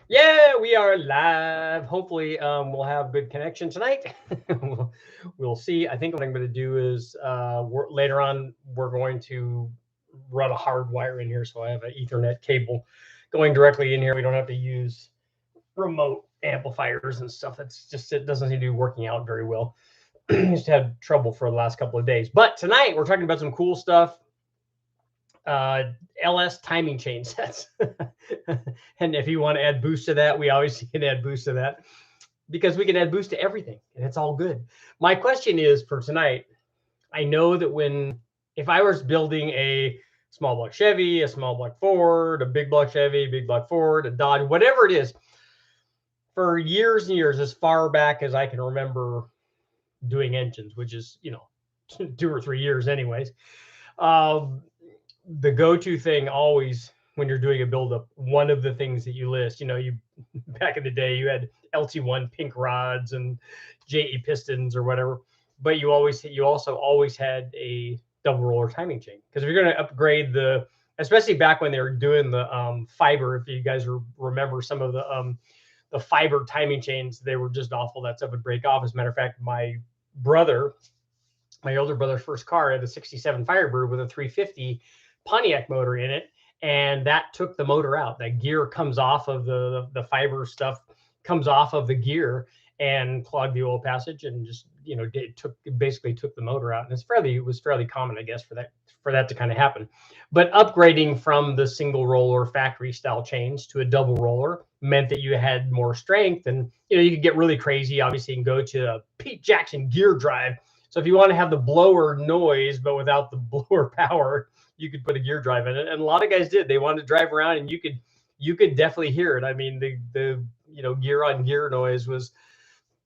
Yeah, we are live. Hopefully, we'll have good connection tonight. we'll, we'll see. I think what I'm going to do is later on we're going to run a hard wire in here, so I have an Ethernet cable going directly in here. We don't have to use remote amplifiers and stuff. That's just it doesn't seem to be working out very well. Just had trouble for the last couple of days, but tonight we're talking about some cool stuff. uh, LS timing chain sets. And if you want to add boost to that, we always can add boost to that because we can add boost to everything and it's all good. My question is for tonight, I know that if I was building a small block Chevy, a small block Ford, a big block Chevy, big block Ford, a Dodge, whatever it is, for years and years, as far back as I can remember doing engines, which is, 2 or 3 years anyways. Um, the go-to thing always when you're doing a buildup, one of the things that you list, you back in the day you had LT1 pink rods and JE pistons or whatever, but you also always had a double roller timing chain because if you're going to upgrade especially back when they were doing the fiber, if you guys remember some of the fiber timing chains, they were just awful. That stuff would break off. As a matter of fact, brother my older brother's first car had a 67 Firebird with a 350 Pontiac motor in it. And that took the motor out. That gear comes off of the fiber stuff, comes off of the gear and clogged the oil passage and just, basically took the motor out. And it was fairly common, I guess, for that to kind of happen. But upgrading from the single roller factory style chains to a double roller meant that you had more strength and, you could get really crazy. Obviously, you can go to a Pete Jackson gear drive. So if you want to have the blower noise, but without the blower power, you could put a gear drive in it. And a lot of guys did. They wanted to drive around and you could definitely hear it. I mean, the gear on gear noise was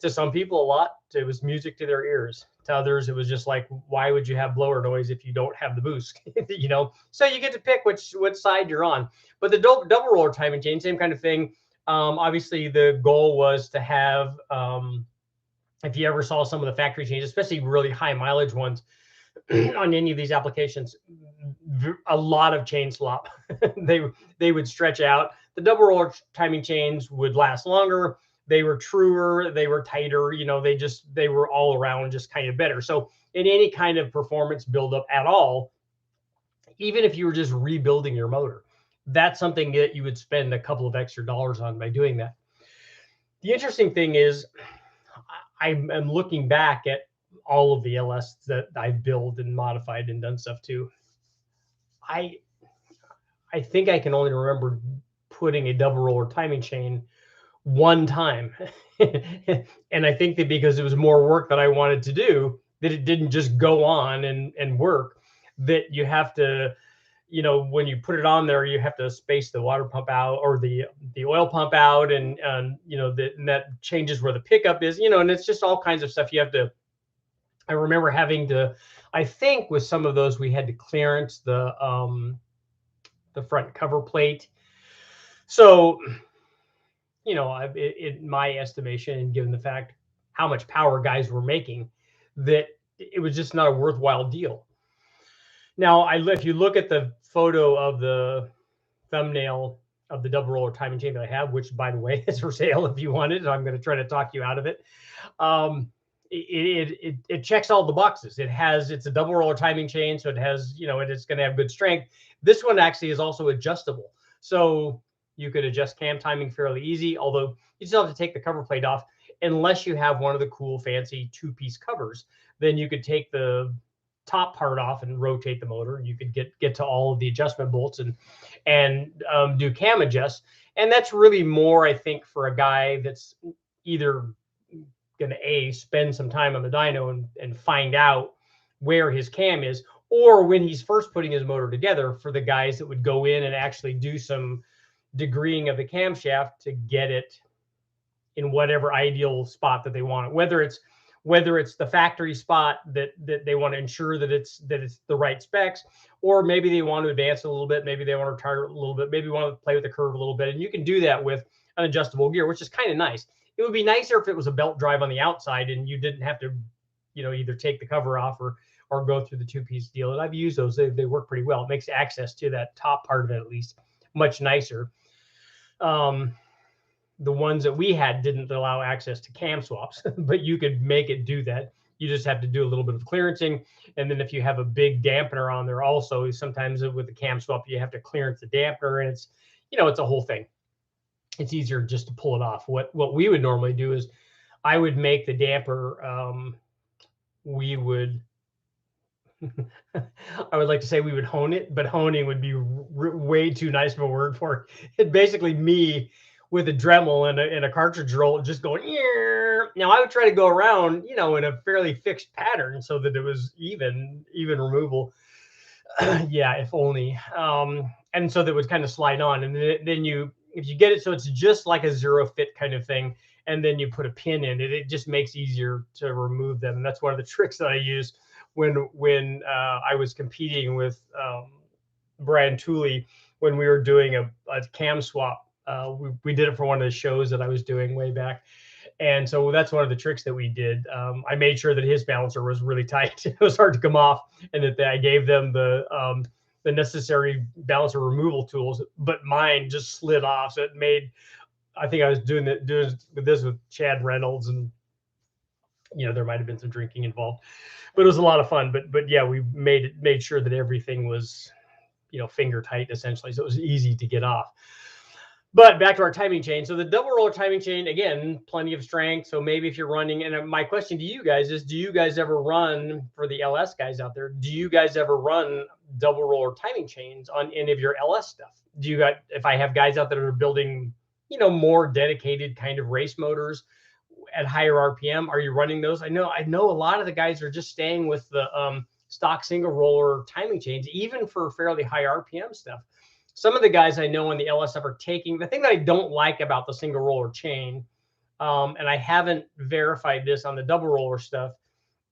to some people a lot. It was music to their ears. To others, it was just like, why would you have blower noise if you don't have the boost? So you get to pick which side you're on. But the double roller timing chain, same kind of thing. Obviously, the goal was to have if you ever saw some of the factory changes, especially really high mileage ones on any of these applications, a lot of chain slop. they they would stretch out. The double roller timing chains would last longer. They were truer. They were tighter. They were all around just kind of better. So in any kind of performance buildup at all, even if you were just rebuilding your motor, that's something that you would spend a couple of extra dollars on by doing that. The interesting thing is I'm looking back at all of the LS that I've built and modified and done stuff to. I I think I can only remember putting a double roller timing chain one time. And I think that because it was more work that I wanted to do, that it didn't just go on and work, that you have to, when you put it on there, you have to space the water pump out or the oil pump out, and that changes where the pickup is, and it's just all kinds of stuff you have to. I remember having to, I think with some of those we had to clearance the front cover plate. So, in my estimation, and given the fact how much power guys were making, that it was just not a worthwhile deal. Now, if you look at the photo of the thumbnail of the double roller timing chain that I have, which by the way is for sale if you want it, I'm going to try to talk you out of it. It checks all the boxes. It's a double roller timing chain, so it has, it is going to have good strength. This one actually is also adjustable, so you could adjust cam timing fairly easy. Although you still have to take the cover plate off, unless you have one of the cool fancy two-piece covers. Then you could take the top part off and rotate the motor. You could get to all of the adjustment bolts and do cam adjust. And that's really more, I think, for a guy that's either going to spend some time on the dyno and find out where his cam is, or when he's first putting his motor together, for the guys that would go in and actually do some degreeing of the camshaft to get it in whatever ideal spot that they want it. Whether it's the factory spot that they want to ensure that it's the right specs, or maybe they want to advance it a little bit, maybe they want to retire it a little bit, maybe want to play with the curve a little bit, and you can do that with an adjustable gear, which is kind of nice. It would be nicer if it was a belt drive on the outside and you didn't have to, either take the cover off or go through the two-piece deal. And I've used those; they work pretty well. It makes access to that top part of it at least much nicer. Um, the ones that we had didn't allow access to cam swaps, but you could make it do that. You just have to do a little bit of clearancing. And then if you have a big dampener on there also, sometimes with the cam swap, you have to clearance the dampener, and it's, it's a whole thing. It's easier just to pull it off. What we would normally do is I would make the damper, we would, I would like to say we would hone it, but honing would be way too nice of a word for it. It's basically me with a Dremel and a cartridge roll just going, ear. Now I would try to go around, in a fairly fixed pattern so that it was even removal. Yeah, if only. And so that would kind of slide on. And then if you get it so it's just like a zero fit kind of thing, and then you put a pin in it, it just makes easier to remove them. And that's one of the tricks that I use when I was competing with Brad Tooley when we were doing a cam swap. We did it for one of the shows that I was doing way back. And so that's one of the tricks that we did. I made sure that his balancer was really tight. It was hard to come off, and that I gave them the necessary balancer removal tools, but mine just slid off. So it made, I think I was doing this with Chad Reynolds, and there might have been some drinking involved, but it was a lot of fun. But yeah, we made sure that everything was, finger tight essentially, so it was easy to get off. But back to our timing chain. So the double roller timing chain, again, plenty of strength. So maybe if you're running, and my question to you guys is, do you guys ever run, for the LS guys out there, do you guys ever run double roller timing chains on any of your LS stuff? If I have guys out there that are building, more dedicated kind of race motors at higher RPM, are you running those? I know a lot of the guys are just staying with the stock single roller timing chains, even for fairly high RPM stuff. Some of the guys I know on the LS stuff are taking, the thing that I don't like about the single roller chain, and I haven't verified this on the double roller stuff,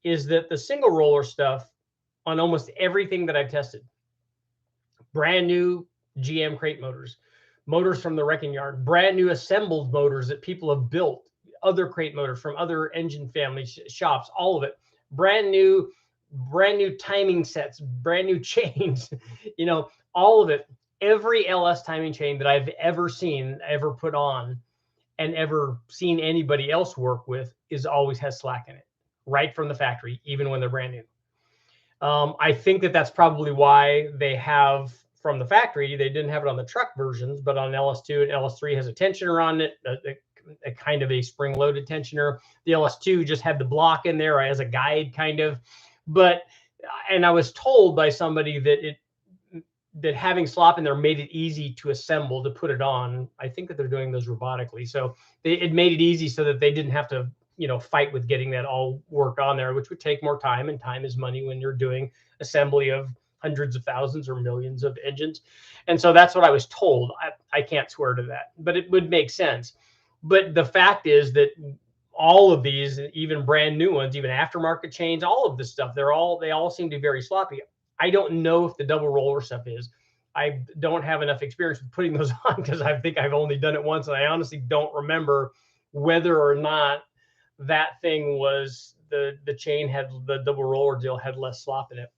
is that the single roller stuff on almost everything that I've tested, brand new GM crate motors from the wrecking yard, brand new assembled motors that people have built, other crate motors from other engine family shops, all of it, brand new timing sets, brand new chains, all of it. Every LS timing chain that I've ever seen, ever put on, and ever seen anybody else work with always has slack in it, right from the factory, even when they're brand new. I think that's probably why they have, from the factory, they didn't have it on the truck versions, but on LS2 and LS3 has a tensioner on it, a kind of a spring-loaded tensioner. The LS2 just had the block in there as a guide, kind of. And I was told by somebody that having slop in there made it easy to assemble, to put it on. I think that they're doing those robotically. So it made it easy so that they didn't have to, fight with getting that all work on there, which would take more time, and time is money when you're doing assembly of hundreds of thousands or millions of engines. And so that's what I was told. I can't swear to that, but it would make sense. But the fact is that all of these, even brand new ones, even aftermarket chains, all of this stuff, they all seem to be very sloppy. I don't know if the double roller stuff is. I don't have enough experience with putting those on, because I think I've only done it once, and I honestly don't remember whether or not that thing was the chain had, the double roller deal had less slop in it.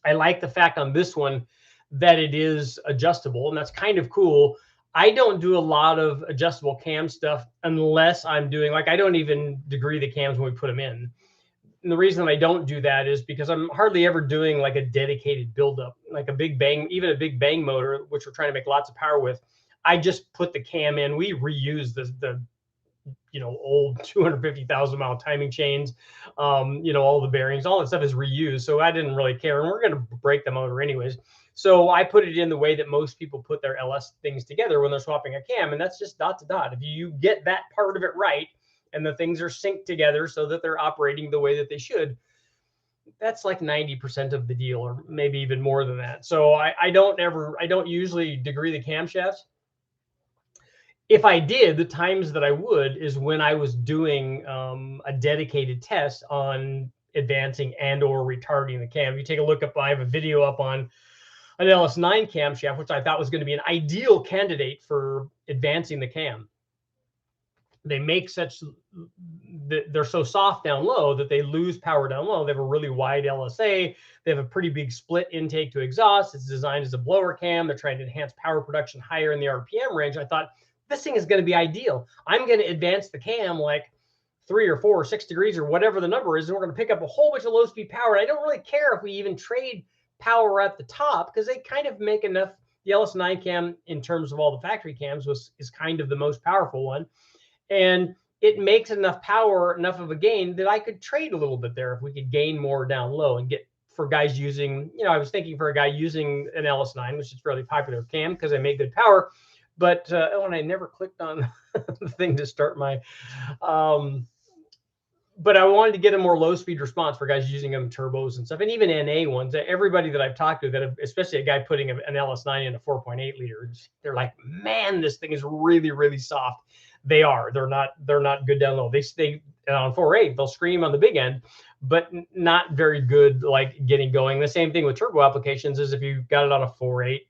I like the fact on this one that it is adjustable, and that's kind of cool. I don't do a lot of adjustable cam stuff unless I'm doing, like, I don't even degree the cams when we put them in. And the reason I don't do that is because I'm hardly ever doing like a dedicated buildup, like a big bang, even a big bang motor, which we're trying to make lots of power with. I just put the cam in. We reuse the old 250,000 mile timing chains, all the bearings, all that stuff is reused. So I didn't really care, and we're going to break the motor anyways. So I put it in the way that most people put their LS things together when they're swapping a cam, and that's just dot to dot. If you get that part of it right, and the things are synced together so that they're operating the way that they should, that's like 90% of the deal, or maybe even more than that. So I don't usually degree the camshafts. If I did, the times that I would is when I was doing a dedicated test on advancing and or retarding the cam. If you take a look up, I have a video up on an LS9 camshaft, which I thought was going to be an ideal candidate for advancing the cam. They make they're so soft down low that they lose power down low. They have a really wide LSA. They have a pretty big split intake to exhaust. It's designed as a blower cam. They're trying to enhance power production higher in the RPM range. I thought this thing is going to be ideal. I'm going to advance the cam like 3 or 4 or 6 degrees or whatever the number is, and we're going to pick up a whole bunch of low speed power. And I don't really care if we even trade power at the top, because they kind of make enough. The LS9 cam, in terms of all the factory cams, is kind of the most powerful one, and it makes enough power, enough of a gain, that I could trade a little bit there if we could gain more down low and get, for guys using, I was thinking for a guy using an LS9, which is fairly popular cam because I make good power, but and I never clicked on the thing to start my, but I wanted to get a more low speed response for guys using them turbos and stuff, and even NA ones. Everybody that I've talked to, that have, especially a guy putting an LS9 in a 4.8 liters, they're like, man, this thing is really, really soft. They are. They're not good down low. They stay on 4.8. They'll scream on the big end, but not very good like getting going. The same thing with turbo applications is if you've got it on a 4.8,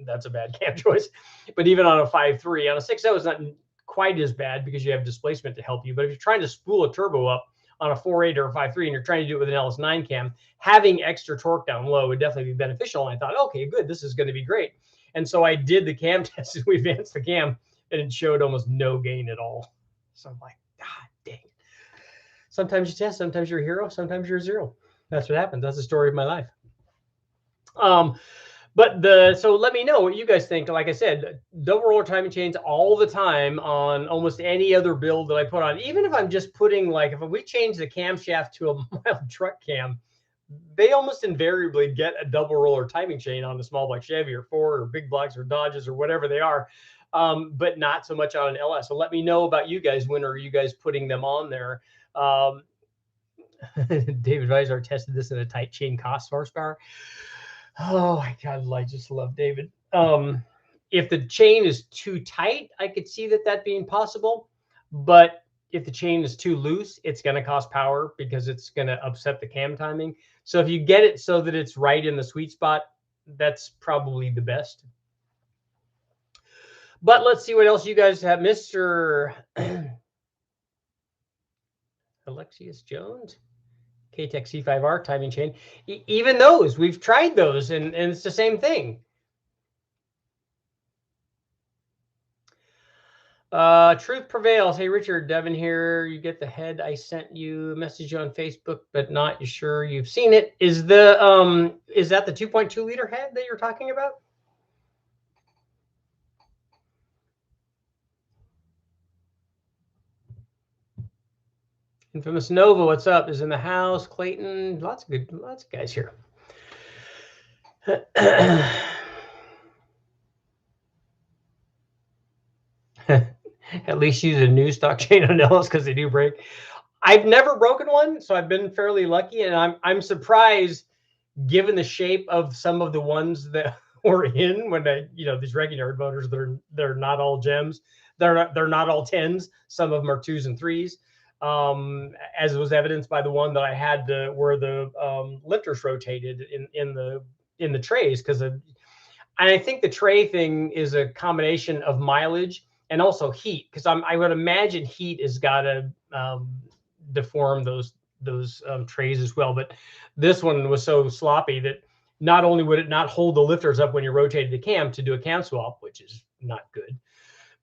that's a bad cam choice. But even on a 5.3, on a 6.0, it's not quite as bad because you have displacement to help you. But if you're trying to spool a turbo up on a 4.8 or a 5.3 and you're trying to do it with an LS9 cam, having extra torque down low would definitely be beneficial. And I thought, okay, good, this is going to be great. And so I did the cam test and we advanced the cam, and it showed almost no gain at all. So I'm like, God dang. Sometimes you test, sometimes you're a hero, sometimes you're a zero. That's what happens. That's the story of my life. So let me know what you guys think. Like I said, double roller timing chains all the time on almost any other build that I put on. Even if I'm just putting, like, if we change the camshaft to a mild truck cam, they almost invariably get a double roller timing chain on the small block Chevy or Ford or big blocks or Dodges or whatever they are, but not so much on an LS. So let me know about you guys. When are you guys putting them on there? David Visor tested this in a tight chain cost horsepower. Oh my God, I just love David. If the chain is too tight, I could see that being possible. But if the chain is too loose, it's going to cost power because it's going to upset the cam timing. So if you get it so that it's right in the sweet spot, that's probably the best. But let's see what else you guys have. Mr. Alexius Jones. K-Tech C5R timing chain. Even those, we've tried those, and it's the same thing. Truth prevails. Hey, Richard, Devin here. You get the head. I sent you a message on Facebook, but not sure you've seen it. Is that the 2.2 liter head that you're talking about? Infamous Nova, what's up? Is in the house. Clayton, lots of guys here. At least use a new stock chain on LS because they do break. I've never broken one, so I've been fairly lucky, and I'm surprised given the shape of some of the ones that were in when these regular motors, they're not all gems. They're not all 10s. Some of them are 2s and 3s. As was evidenced by the one that I had where the lifters rotated in the trays, because I think the tray thing is a combination of mileage and also heat, because I would imagine heat has got to deform those trays as well. But this one was so sloppy that not only would it not hold the lifters up when you rotated the cam to do a cam swap, which is not good,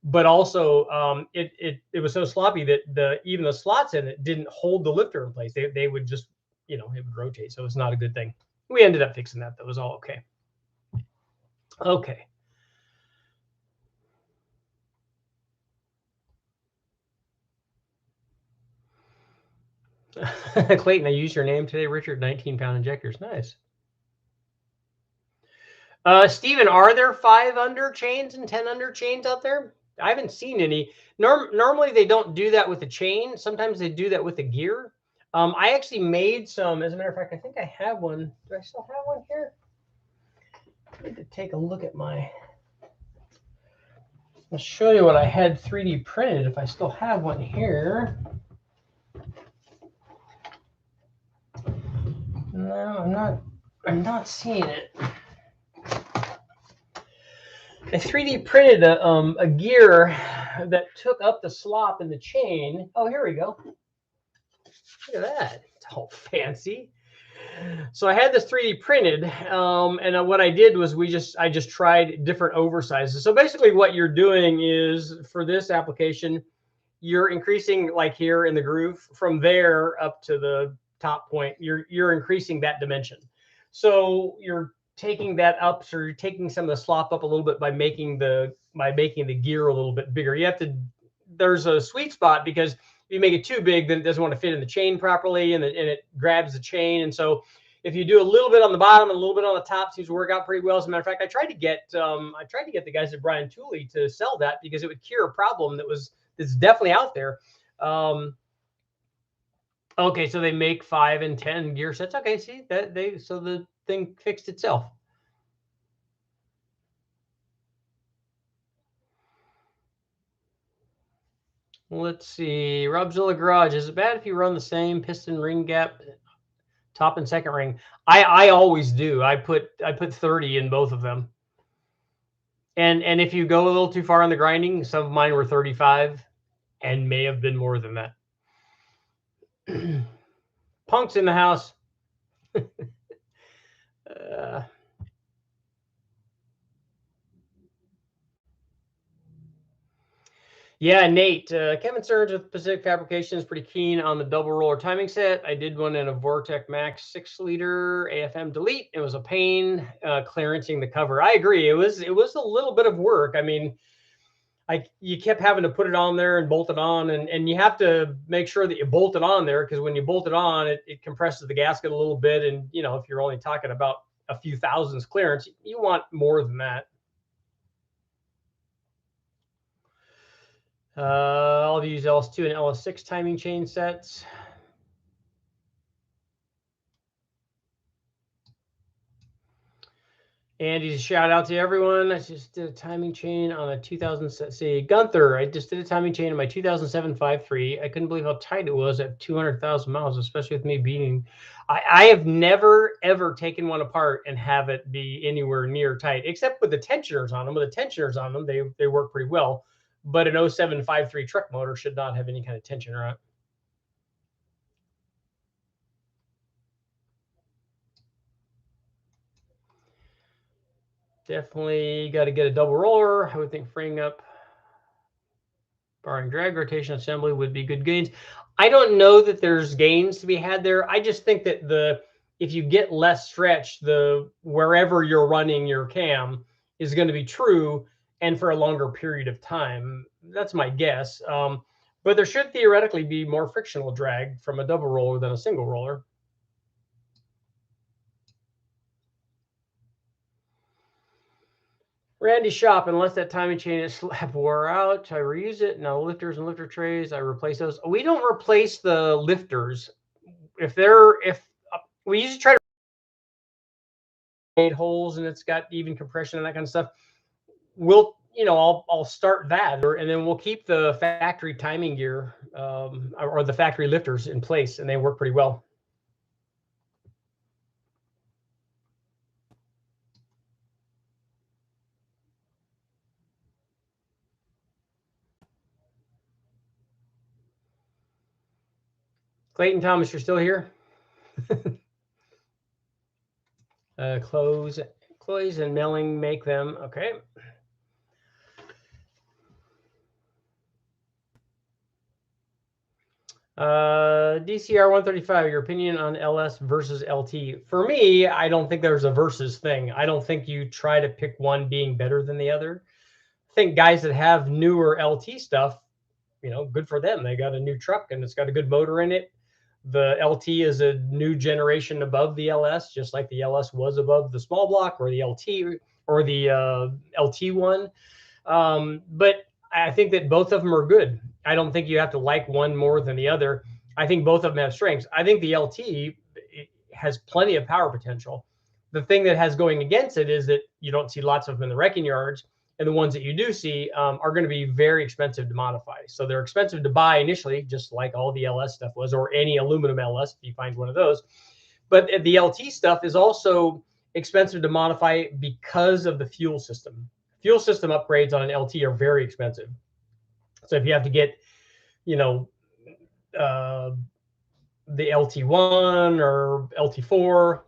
but also it was so sloppy that even the slots in it didn't hold the lifter in place. They would just, it would rotate. So it's not a good thing. We ended up fixing that. That was all okay. Okay. Clayton, I used your name today, Richard. 19-pound injectors. Nice. Steven, are there 5 under chains and 10 under chains out there? I haven't seen any. Normally they don't do that with the chain. Sometimes they do that with the gear. I actually made some. As a matter of fact, I think I have one. Do I still have one here? I need to take a look at my. I'll show you what I had 3D printed if I still have one here. No, I'm not seeing it. I 3D printed a gear that took up the slop in the chain. Oh, here we go. Look at that. It's all fancy. So I had this 3D printed, and what I did was I just tried different oversizes. So basically, what you're doing is for this application, you're increasing like here in the groove from there up to the top point. You're increasing that dimension. So you're taking that up, so you're taking some of the slop up a little bit by making the gear a little bit bigger. You have to. There's a sweet spot because if you make it too big, then it doesn't want to fit in the chain properly, and it grabs the chain. And so if you do a little bit on the bottom and a little bit on the top, seems to work out pretty well. As a matter of fact, I tried to get the guys at Brian Tooley to sell that because it would cure a problem that's definitely out there. Okay, so they make 5 and 10 gear sets. Okay, see that so the thing fixed itself. Let's see. Robzilla Garage. Is it bad if you run the same piston ring gap, top and second ring? I always do. I put 30 in both of them. And if you go a little too far on the grinding, some of mine were 35 and may have been more than that. Punk's in the house. Yeah, Nate. Kevin Stearns with Pacific Fabrication is pretty keen on the double roller timing set. I did one in a Vortec Max 6-liter AFM Delete. It was a pain clearancing the cover. I agree. It was a little bit of work. I mean, you kept having to put it on there and bolt it on, and you have to make sure that you bolt it on there, because when you bolt it on, it compresses the gasket a little bit. And if you're only talking about a few thousandths clearance, you want more than that. I'll use LS2 and LS6 timing chain sets. Andy's shout out to everyone. I just did a timing chain on a 2000. See, Gunther, I just did a timing chain on my 2007 5.3. I couldn't believe how tight it was at 200,000 miles, especially with me being. I have never ever taken one apart and have it be anywhere near tight, except with the tensioners on them. With the tensioners on them, they work pretty well. But an 07 5.3 truck motor should not have any kind of tensioner on it. Definitely got to get a double roller. I would think freeing up, barring drag rotation assembly, would be good gains. I don't know that there's gains to be had there. I just think that if you get less stretch, the wherever you're running your cam is going to be true, and for a longer period of time. That's my guess. But there should theoretically be more frictional drag from a double roller than a single roller. Randy's shop, unless that timing chain is slap wore out, I reuse it. Now lifters and lifter trays, I replace those. We don't replace the lifters. If we usually try to 8 holes and it's got even compression and that kind of stuff, I'll start that, and then we'll keep the factory timing gear or the factory lifters in place, and they work pretty well. Clayton Thomas, you're still here? Close and milling, make them. Okay. DCR 135, your opinion on LS versus LT. For me, I don't think there's a versus thing. I don't think you try to pick one being better than the other. I think guys that have newer LT stuff, good for them. They got a new truck and it's got a good motor in it. The LT is a new generation above the LS, just like the LS was above the small block or the LT or the LT1. But I think that both of them are good. I don't think you have to like one more than the other. I think both of them have strengths. I think the LT has plenty of power potential. The thing that has going against it is that you don't see lots of them in the wrecking yards. And the ones that you do see are going to be very expensive to modify. So they're expensive to buy initially, just like all the LS stuff was, or any aluminum LS if you find one of those. But the LT stuff is also expensive to modify because of the fuel system. Fuel system upgrades on an LT are very expensive. So if you have to get, the LT1 or LT4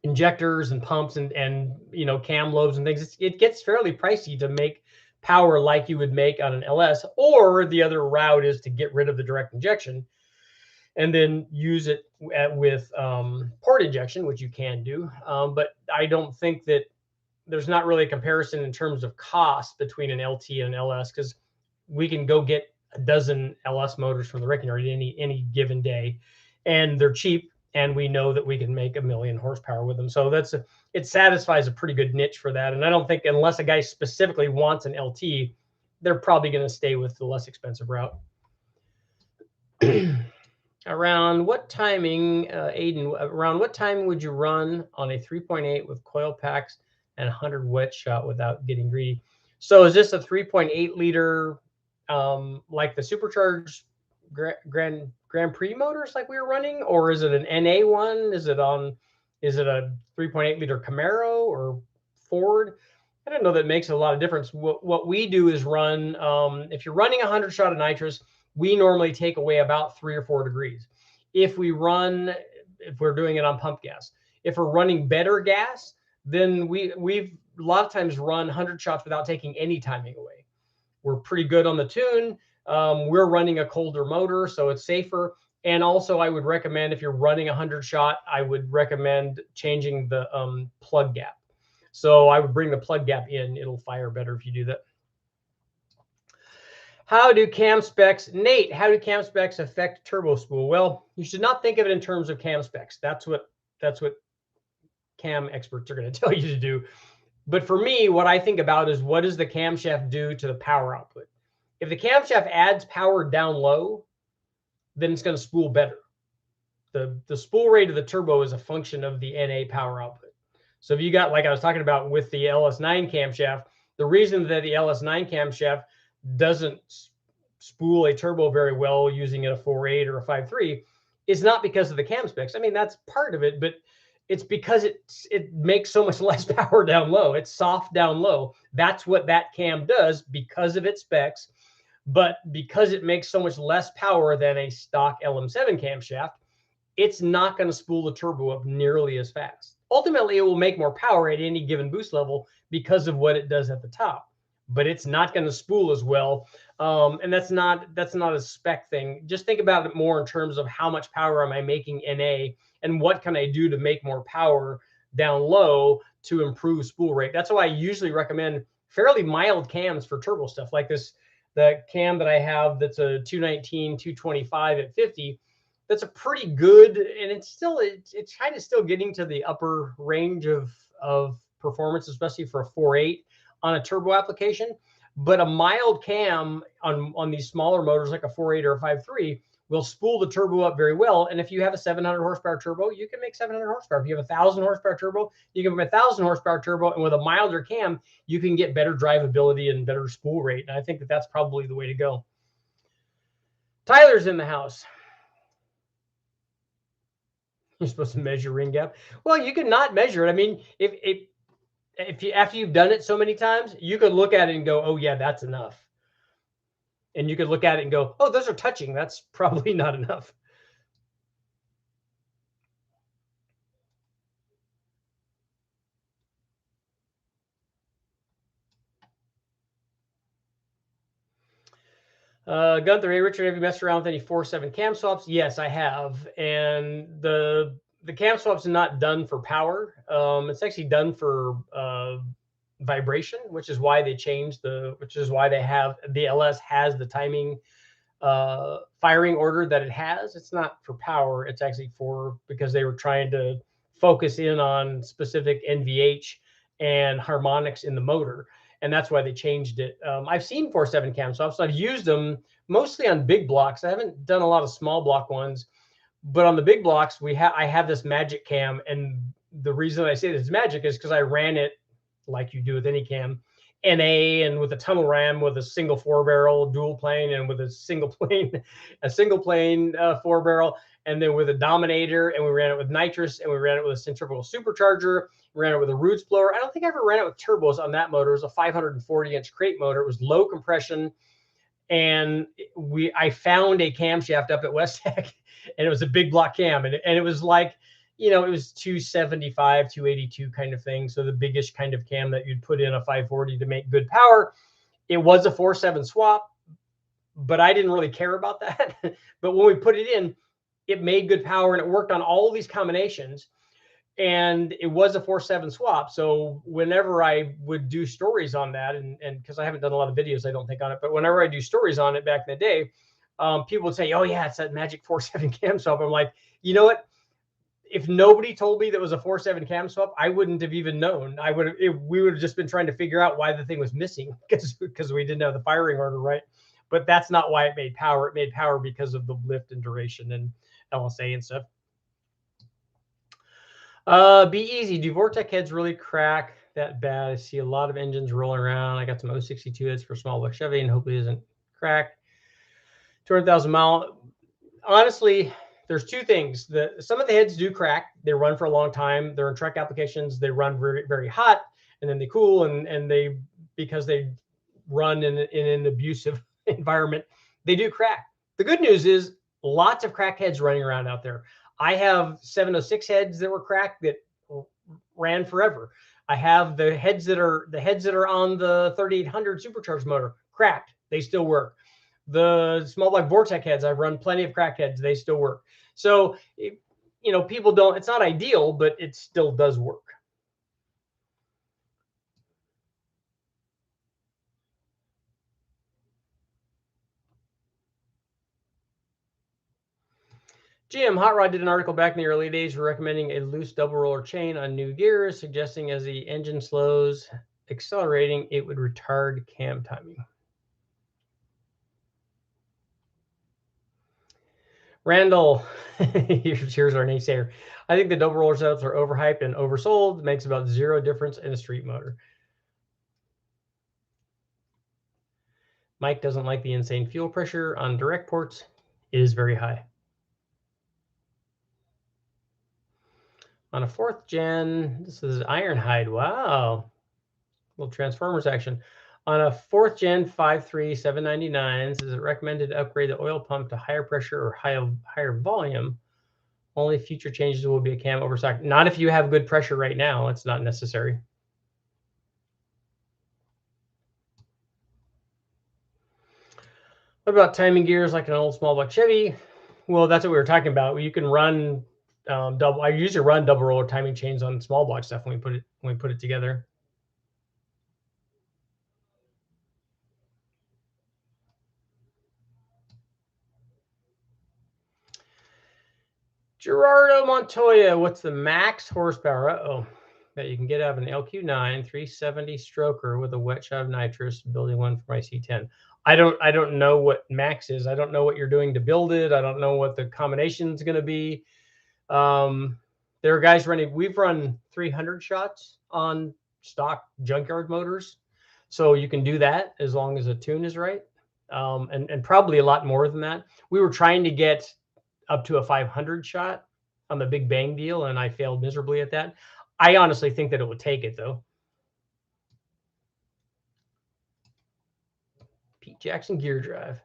injectors and pumps and you know, cam lobes and things, it gets fairly pricey to make power like you would make on an LS. Or the other route is to get rid of the direct injection and then use it with port injection, which you can do. But I don't think that there's not really a comparison in terms of cost between an LT and an LS, because we can go get a dozen LS motors from the wrecking yard any given day, and they're cheap, and we know that we can make 1,000,000 horsepower with them. So it satisfies a pretty good niche for that. And I don't think, unless a guy specifically wants an LT, they're probably going to stay with the less expensive route. Around what timing, Aiden, around what time would you run on a 3.8 with coil packs and 100 wet shot without getting greedy? So is this a 3.8 liter, like the supercharged Grand Prix motors like we were running, or is it an NA one? Is it a 3.8 liter Camaro or Ford? I don't know that makes a lot of difference. What we do is run, if you're running 100 shot of nitrous, we normally take away about 3 or 4 degrees. If we're doing it on pump gas, if we're running better gas, then we've a lot of times run 100 shots without taking any timing away. We're pretty good on the tune. We're running a colder motor, so it's safer. And also, I would recommend, if you're running 100 shot, I would recommend changing the plug gap. So I would bring the plug gap in. It'll fire better if you do that. How do cam specs, Nate, how do cam specs affect turbo spool? Well, you should not think of it in terms of cam specs. That's what cam experts are going to tell you to do. But for me, what I think about is, what does the camshaft do to the power output? If the camshaft adds power down low, then it's going to spool better. The spool rate of the turbo is a function of the NA power output. So if you got, like I was talking about with the LS9 camshaft, the reason that the LS9 camshaft doesn't spool a turbo very well using a 4.8 or a 5.3 is not because of the cam specs. I mean, that's part of it, but it's because it makes so much less power down low. It's soft down low. That's what that cam does because of its specs. But because it makes so much less power than a stock LM7 camshaft, it's not going to spool the turbo up nearly as fast. Ultimately, it will make more power at any given boost level because of what it does at the top, but it's not going to spool as well. And that's not a spec thing. Just think about it more in terms of how much power am I making NA, and what can I do to make more power down low to improve spool rate. That's why I usually recommend fairly mild cams for turbo stuff like this. The cam that I have, that's a 219, 225 at 50. That's a pretty good, and it's kind of still getting to the upper range of performance, especially for a 4.8 on a turbo application. But a mild cam on these smaller motors like a 4.8 or a 5.3 will spool the turbo up very well. And if you have a 700 horsepower turbo, you can make 700 horsepower. If you have a 1,000 horsepower turbo, you can make a 1,000 horsepower turbo. And with a milder cam, you can get better drivability and better spool rate. And I think that that's probably the way to go. Tyler's in the house. You're supposed to measure ring gap. Well, you can not measure it. I mean, if you, after you've done it so many times, you could look at it and go, oh yeah, that's enough. And you could look at it and go, oh, those are touching. That's probably not enough. Gunther, hey, Richard, have you messed around with any 4.7 cam swaps? Yes, I have. And the cam swaps are not done for power. It's actually done for vibration, which is why they changed which is why they have, the LS has the timing firing order that it has. It's not for power. It's actually because they were trying to focus in on specific NVH and harmonics in the motor. And that's why they changed it. I've seen 4.7 cam swaps. I've used them mostly on big blocks. I haven't done a lot of small block ones, but on the big blocks, I have this magic cam. And the reason I say it's magic is because I ran it like you do with any cam, NA, and with a tunnel ram with a single 4-barrel dual plane, and with a single plane 4-barrel, and then with a Dominator, and we ran it with nitrous, and we ran it with a centrifugal supercharger. We ran it with a roots blower. I don't think I ever ran it with turbos on that motor. It was a 540-inch crate motor. It was low compression, and I found a camshaft up at West Tech, and it was a big block cam, and it was like, it was 275, 282 kind of thing. So the biggest kind of cam that you'd put in a 540 to make good power. It was a 4.7 swap, but I didn't really care about that. But when we put it in, it made good power, and it worked on all these combinations. And it was a 4.7 swap. So whenever I would do stories on that, and because I haven't done a lot of videos, I don't think, on it, but whenever I do stories on it back in the day, people would say, oh yeah, it's that magic 4.7 cam swap. I'm like, you know what? If nobody told me that was a 4.7 cam swap, I wouldn't have even known. We would have just been trying to figure out why the thing was missing, because we didn't have the firing order right. But that's not why it made power. It made power because of the lift and duration and LSA and stuff. Be easy. Do Vortec heads really crack that bad? I see a lot of engines rolling around. I got some 062 heads for small block Chevy, and hopefully it doesn't crack. 200,000 mile. Honestly, there's two things. Some of the heads do crack. They run for a long time. They're in truck applications. They run very, very hot, and then they cool, and they, because they run in an abusive environment, they do crack. The good news is lots of crack heads running around out there. I have 706 heads that were cracked that ran forever. I have the heads that are on the 3800 supercharged motor cracked. They still work. The small block Vortec heads, I've run plenty of cracked heads. They still work. So, people don't, it's not ideal, but it still does work. Jim, Hot Rod did an article back in the early days recommending a loose double roller chain on new gears, suggesting as the engine slows accelerating, it would retard cam timing. Randall, here's our naysayer. I think the double roller setups are overhyped and oversold. It makes about zero difference in a street motor. Mike doesn't like the insane fuel pressure on direct ports. It is very high. On a 4th gen, this is Ironhide. Wow. Little Transformers action. On a 4th gen 5.3 799s, is it recommended to upgrade the oil pump to higher pressure or higher volume? Only future changes will be a cam overstock. Not if you have good pressure right now. It's not necessary. What about timing gears like an old small block Chevy? Well, that's what we were talking about. You can run double. I usually run double roller timing chains on small block stuff when we put it together. Gerardo Montoya, what's the max horsepower that you can get out of an LQ9 370 stroker with a wet shot of nitrous, building one for my C10? I don't know what max is. I don't know what you're doing to build it. I don't know what the combination is going to be. There are guys running. We've run 300 shots on stock junkyard motors, so you can do that as long as the tune is right, and probably a lot more than that. We were trying to get up to a 500 shot on the Big Bang deal, and I failed miserably at that. I honestly think that it would take it, though. Pete Jackson gear drive.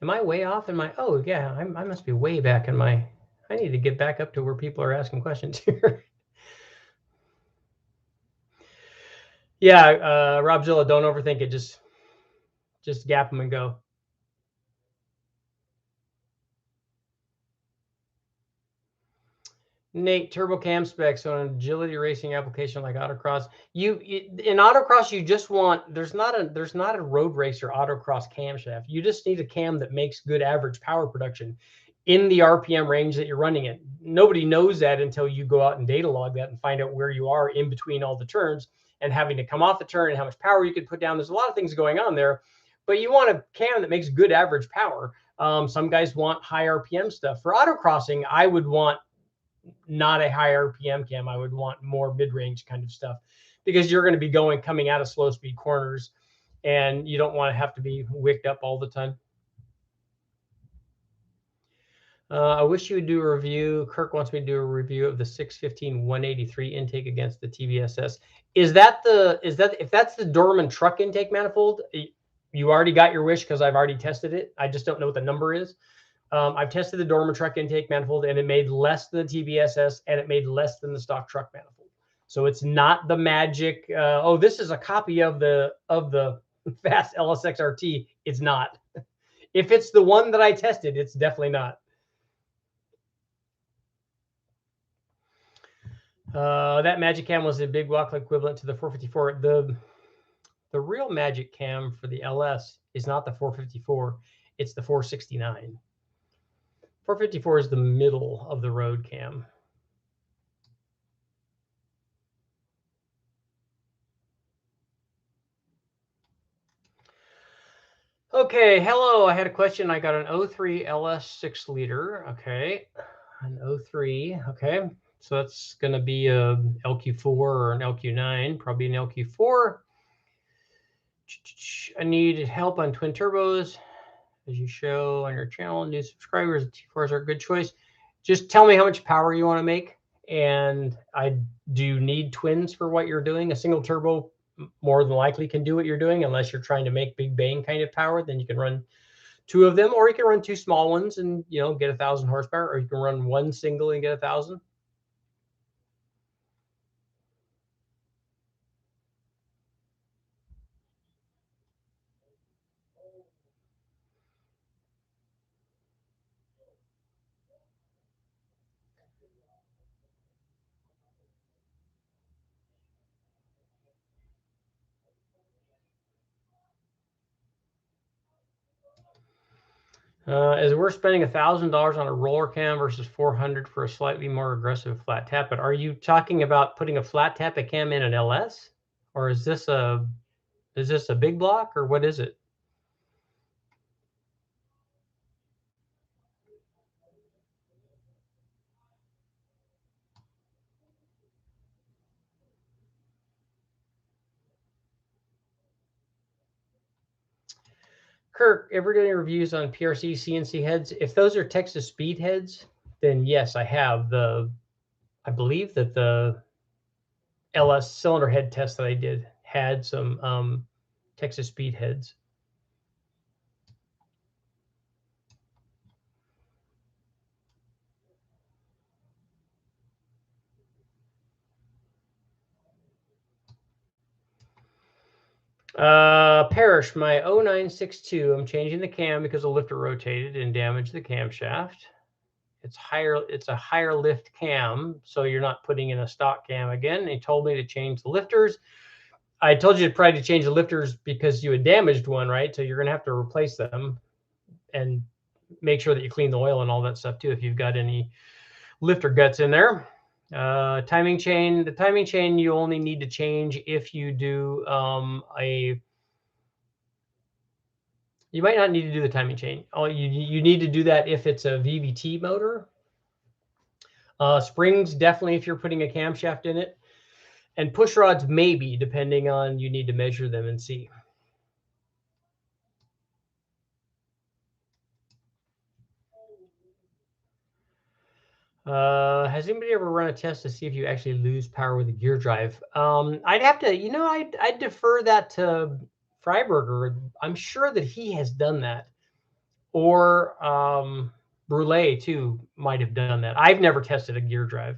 Am I way off in my? Oh yeah, I must be way back in my. I need to get back up to where people are asking questions here. Yeah, Rob Zilla, don't overthink it. Just gap them and go. Nate, turbo cam specs on an agility racing application like autocross. In autocross, you just want, there's not a road racer autocross camshaft. You just need a cam that makes good average power production in the RPM range that you're running in. Nobody knows that until you go out and data log that and find out where you are in between all the turns and having to come off the turn and how much power you can put down. There's a lot of things going on there, but you want a cam that makes good average power. Some guys want high RPM stuff. For autocrossing, I would want not a high RPM cam. I would want more mid-range kind of stuff, because you're going to be coming out of slow speed corners, and you don't want to have to be wicked up all the time. I wish you would do a review. Kirk wants me to do a review of the 615-183 intake against the TVSS. Is that if that's the Dorman truck intake manifold? You already got your wish because I've already tested it. I just don't know what the number is. I've tested the Dorman truck intake manifold and it made less than the TVSS and it made less than the stock truck manifold. So it's not the magic. Oh, this is a copy of the Fast LSX RT. It's not. If it's the one that I tested, it's definitely not. That Magic Cam was a big block equivalent to the 454. The real Magic Cam for the LS is not the 454. It's the 469. 454 is the middle of the road cam. Okay, hello. I had a question. I got an 03 LS 6 liter. Okay, an 03. Okay, so that's going to be a LQ4 or an LQ9, probably an LQ4. I need help on twin turbos, as you show on your channel. New subscribers, T4s are a good choice. Just tell me how much power you want to make, and I do need twins for what you're doing. A single turbo more than likely can do what you're doing, unless you're trying to make big bang kind of power. Then you can run two of them, or you can run two small ones and get 1,000 horsepower, or you can run one single and get 1,000. Is it worth spending $1,000 on a roller cam versus $400 for a slightly more aggressive flat tap? But are you talking about putting a flat tappet cam in an LS, or is this a big block, or what is it? Kirk, ever doing reviews on PRC CNC heads? If those are Texas speed heads, then yes, I have. I believe that the LS cylinder head test that I did had some Texas speed heads. Parrish, my 0962. I'm changing the cam because the lifter rotated and damaged the camshaft. It's a higher lift cam, so you're not putting in a stock cam again. They told me to change the lifters. I told you to probably change the lifters because you had damaged one, right? So you're going to have to replace them and make sure that you clean the oil and all that stuff too if you've got any lifter guts in there. Timing chain. The timing chain you only need to change if you do you might not need to do the timing chain. Oh, you need to do that if it's a VVT motor. Springs, definitely if you're putting a camshaft in it. And push rods, maybe, depending on, you need to measure them and see. Has anybody ever run a test to see if you actually lose power with a gear drive? I'd have to, I'd defer that to Freiberger. I'm sure that he has done that. Or Brule, too, might have done that. I've never tested a gear drive.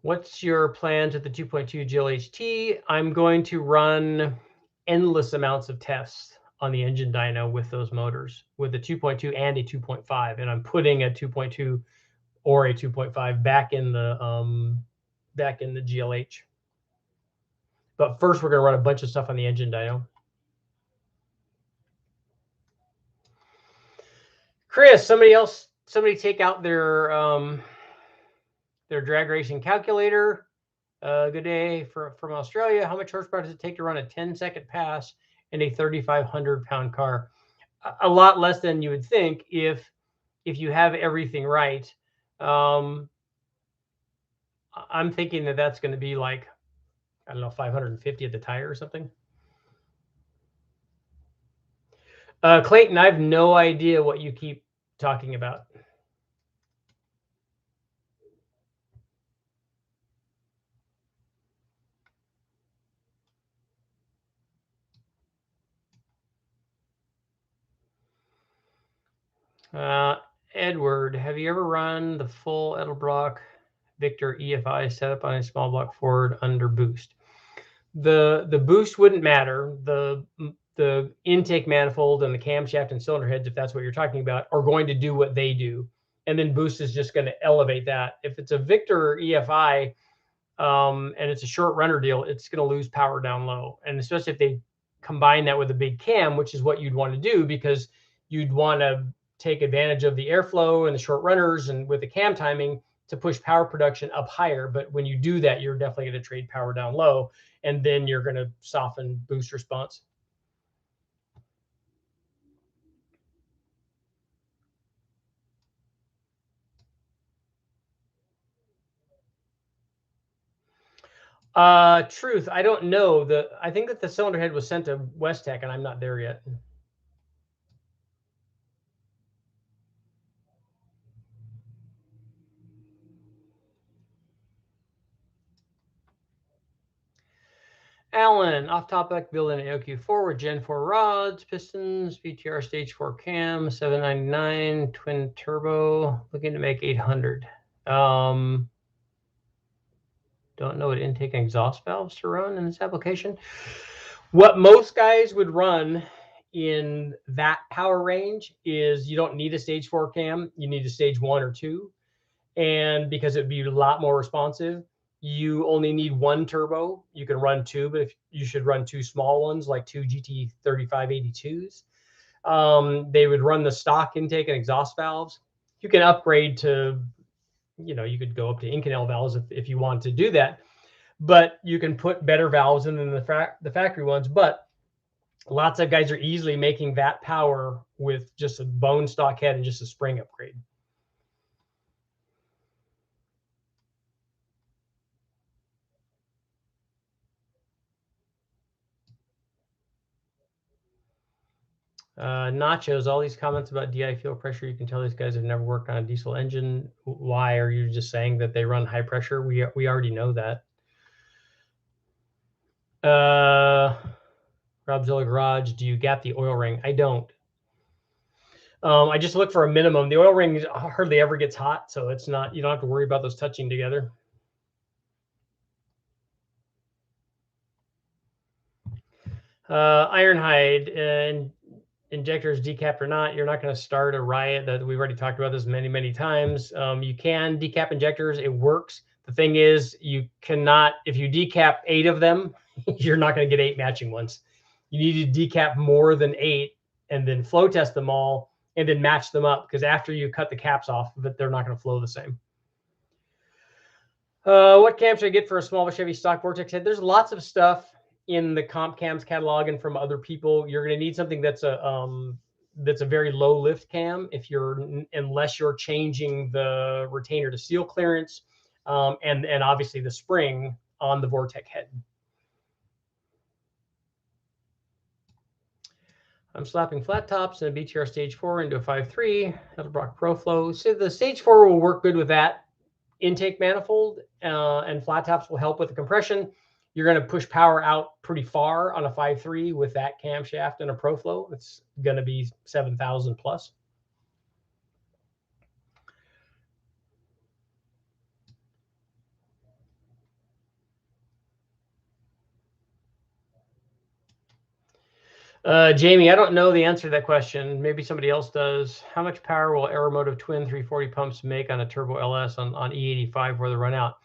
What's your plans with the 2.2 GLHT? I'm going to run endless amounts of tests on the engine dyno with those motors, with a 2.2 and a 2.5, and I'm putting a 2.2 or a 2.5 back in the GLH. But first, we're going to run a bunch of stuff on the engine dyno. Chris, somebody take out their drag racing calculator. Good day from Australia. How much horsepower does it take to run a 10-second pass in a 3,500-pound car? A lot less than you would think if you have everything right. I'm thinking that that's going to be like, I don't know, 550 at the tire or something. Clayton, I have no idea what you keep talking about. Edward, have you ever run the full Edelbrock Victor EFI setup on a small block Ford under boost? The boost wouldn't matter. The intake manifold and the camshaft and cylinder heads, if that's what you're talking about, are going to do what they do, and then boost is just going to elevate that. If it's a Victor EFI and it's a short runner deal, it's going to lose power down low, and especially if they combine that with a big cam, which is what you'd want to do, because you'd want to take advantage of the airflow and the short runners and with the cam timing to push power production up higher. But when you do that, you're definitely going to trade power down low, and then you're going to soften boost response. Truth, I don't know. I think that the cylinder head was sent to West Tech, and I'm not there yet. Alan, off topic, building an AOQ4 with Gen 4 rods, pistons, VTR stage 4 cam, 799, twin turbo, looking to make 800. Don't know what intake and exhaust valves to run in this application. What most guys would run in that power range is you don't need a stage 4 cam, you need a stage 1 or 2. And because it'd be a lot more responsive, you only need one turbo. You can run two, but if you should run two small ones, like two GT3582s. They would run the stock intake and exhaust valves. You can upgrade to, you could go up to Inconel valves if you want to do that, but you can put better valves in than the factory ones. But lots of guys are easily making that power with just a bone stock head and just a spring upgrade. Nachos, all these comments about DI fuel pressure, you can tell these guys have never worked on a diesel engine. Why are you just saying that they run high pressure? We already know that. Robzilla Garage, do you gap the oil ring? I don't. I just look for a minimum. The oil ring hardly ever gets hot, so it's not, you don't have to worry about those touching together. Ironhide, and injectors decap or not, you're not going to start a riot. That we've already talked about this many times. You can decap injectors, it works. The thing is, you cannot, if you decap 8 of them, you're not going to get 8 matching ones. You need to decap more than 8 and then flow test them all and then match them up, because after you cut the caps off, they're not going to flow the same. What cam should I get for a small Chevy stock Vortex head? There's lots of stuff in the comp cams catalog and from other people. You're going to need something that's a very low lift cam unless you're changing the retainer to seal clearance, and obviously the spring on the Vortex head. I'm slapping flat tops and a BTR stage 4 into a 5.3 Edelbrock ProFlow. So the stage 4 will work good with that intake manifold, and flat tops will help with the compression. You're going to push power out pretty far on a 5.3 with that camshaft and a ProFlow. It's going to be 7,000 plus. Jamie, I don't know the answer to that question. Maybe somebody else does. How much power will Aeromotive twin 340 pumps make on a turbo LS on E85 where they run out?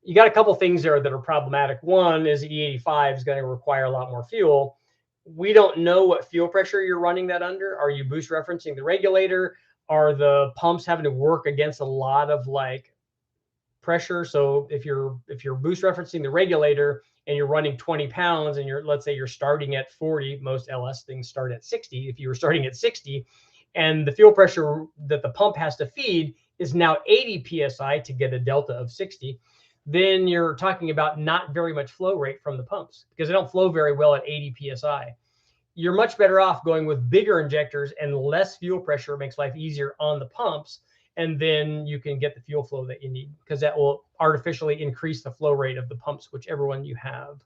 You got a couple things there that are problematic. One is E85 is going to require a lot more fuel. We don't know what fuel pressure you're running that under. Are you boost referencing the regulator? Are the pumps having to work against a lot of like pressure? So if you're boost referencing the regulator and you're running 20 pounds and let's say you're starting at 40, most LS things start at 60. If you were starting at 60 and the fuel pressure that the pump has to feed is now 80 PSI to get a delta of 60, then you're talking about not very much flow rate from the pumps, because they don't flow very well at 80 PSI. you're much better off going with bigger injectors and less fuel pressure. It makes life easier on the pumps. And then you can get the fuel flow that you need, because that will artificially increase the flow rate of the pumps, whichever one you have.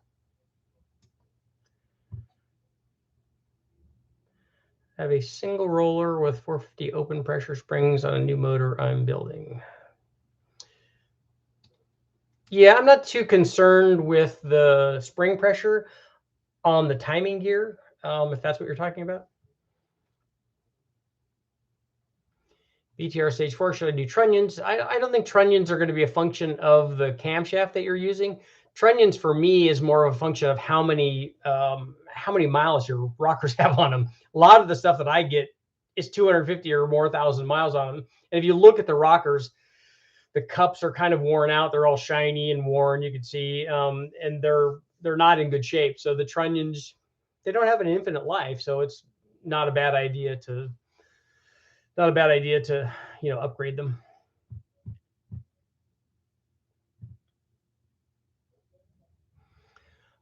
I have a single roller with 450 open pressure springs on a new motor I'm building. Yeah, I'm not too concerned with the spring pressure on the timing gear, if that's what you're talking about. BTR stage 4, should I do trunnions? I don't think trunnions are going to be a function of the camshaft that you're using. Trunnions for me is more of a function of how many miles your rockers have on them. A lot of the stuff that I get is 250 or more thousand miles on them. And if you look at the rockers, the cups are kind of worn out. They're all shiny and worn, you can see, and they're not in good shape. So the trunnions, they don't have an infinite life. So it's not a bad idea to upgrade them.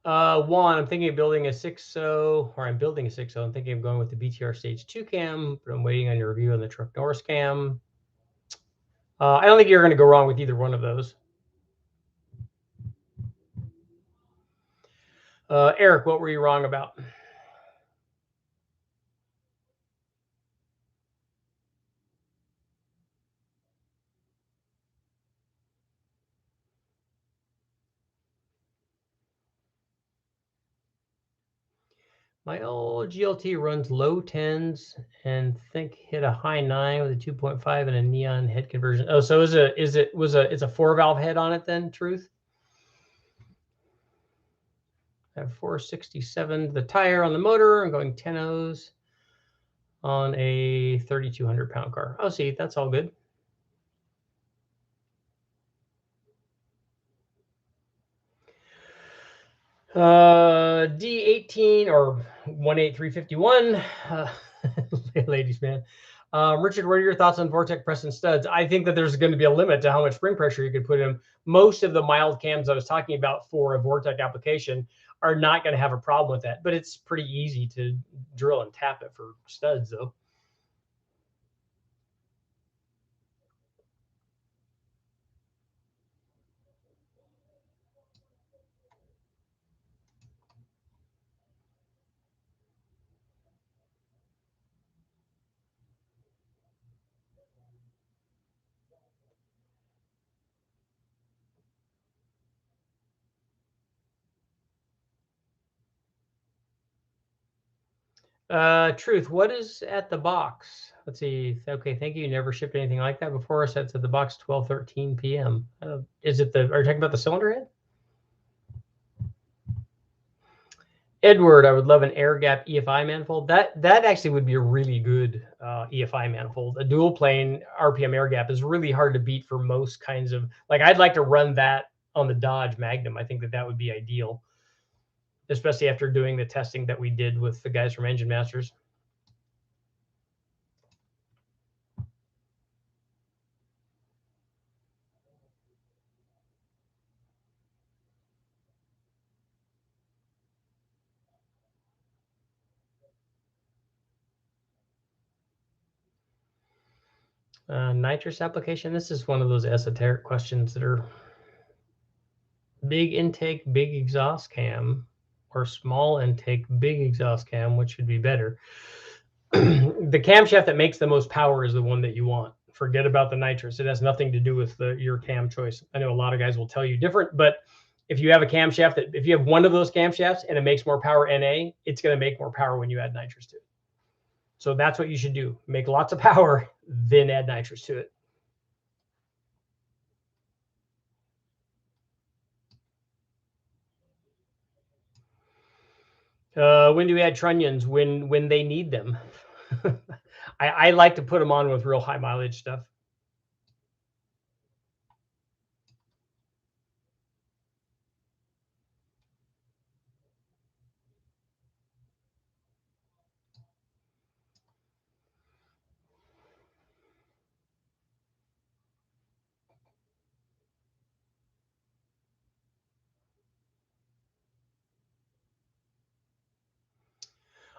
One, I'm thinking of building a 6.0, or I'm building a 6.0. I'm thinking of going with the BTR Stage 2 cam, but I'm waiting on your review on the Truck Norris cam. I don't think you're going to go wrong with either one of those. Eric, what were you wrong about? My old GLT runs low 10s and think hit a high 9 with a 2.5 and a neon head conversion. Oh, so it's a 4-valve head on it then, Truth? I have 467 the tire on the motor. I'm going 10 O's on a 3,200 pound car. Oh, see, that's all good. D18 or 18351, ladies man. Richard, what are your thoughts on Vortec press and studs? I think that there's going to be a limit to how much spring pressure you could put in. Most of the mild cams I was talking about for a Vortec application are not going to have a problem with that, but it's pretty easy to drill and tap it for studs though. Truth, what is at the box? Let's see. Okay, thank you. Never shipped anything like that before. So it's at the box 12:13 p.m. Is it are you talking about the cylinder head? Edward, I would love an air gap EFI manifold. That actually would be a really good EFI manifold. A dual plane RPM air gap is really hard to beat for most kinds of, like, I'd like to run that on the Dodge Magnum. I think that would be ideal, especially after doing the testing that we did with the guys from Engine Masters. Nitrous application. This is one of those esoteric questions that are big intake, big exhaust cam, or small intake, big exhaust cam, which would be better. The camshaft that makes the most power is the one that you want. Forget about the nitrous. It has nothing to do with your cam choice. I know a lot of guys will tell you different, but if you have a camshaft if you have one of those camshafts and it makes more power NA, it's going to make more power when you add nitrous to it. So that's what you should do. Make lots of power, then add nitrous to it. When do we add trunnions? When they need them. I like to put them on with real high mileage stuff.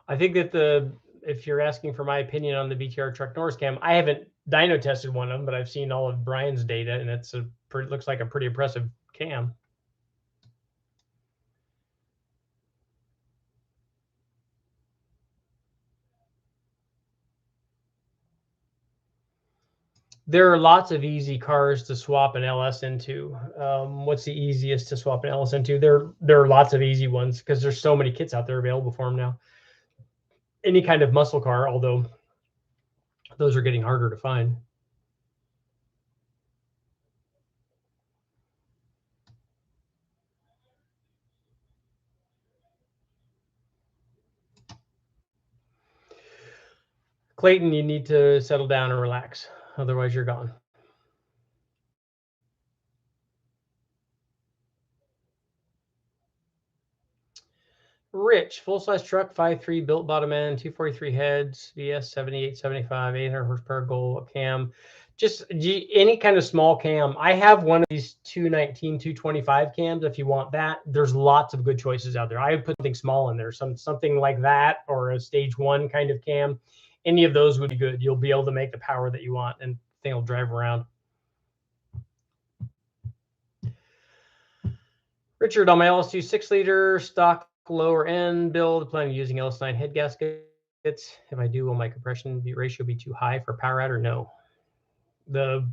I think that if you're asking for my opinion on the BTR Truck Norris cam, I haven't dyno tested one of them, but I've seen all of Brian's data, and looks like a pretty impressive cam. There are lots of easy cars to swap an LS into. What's the easiest to swap an LS into? There are lots of easy ones because there's so many kits out there available for them now. Any kind of muscle car, although those are getting harder to find. Clayton, you need to settle down and relax. Otherwise, you're gone. Rich, full-size truck, 5.3, built bottom end, 243 heads, VS 78, 75, 800 horsepower goal cam. Just any kind of small cam. I have one of these 219, 225 cams. If you want that, there's lots of good choices out there. I would put something small in there, something like that, or a stage 1 kind of cam. Any of those would be good. You'll be able to make the power that you want, and the thing will drive around. Richard, on my LS2 6-liter stock lower end build, planning on using LS9 head gaskets. If I do, will my compression ratio be too high for power adder? No. The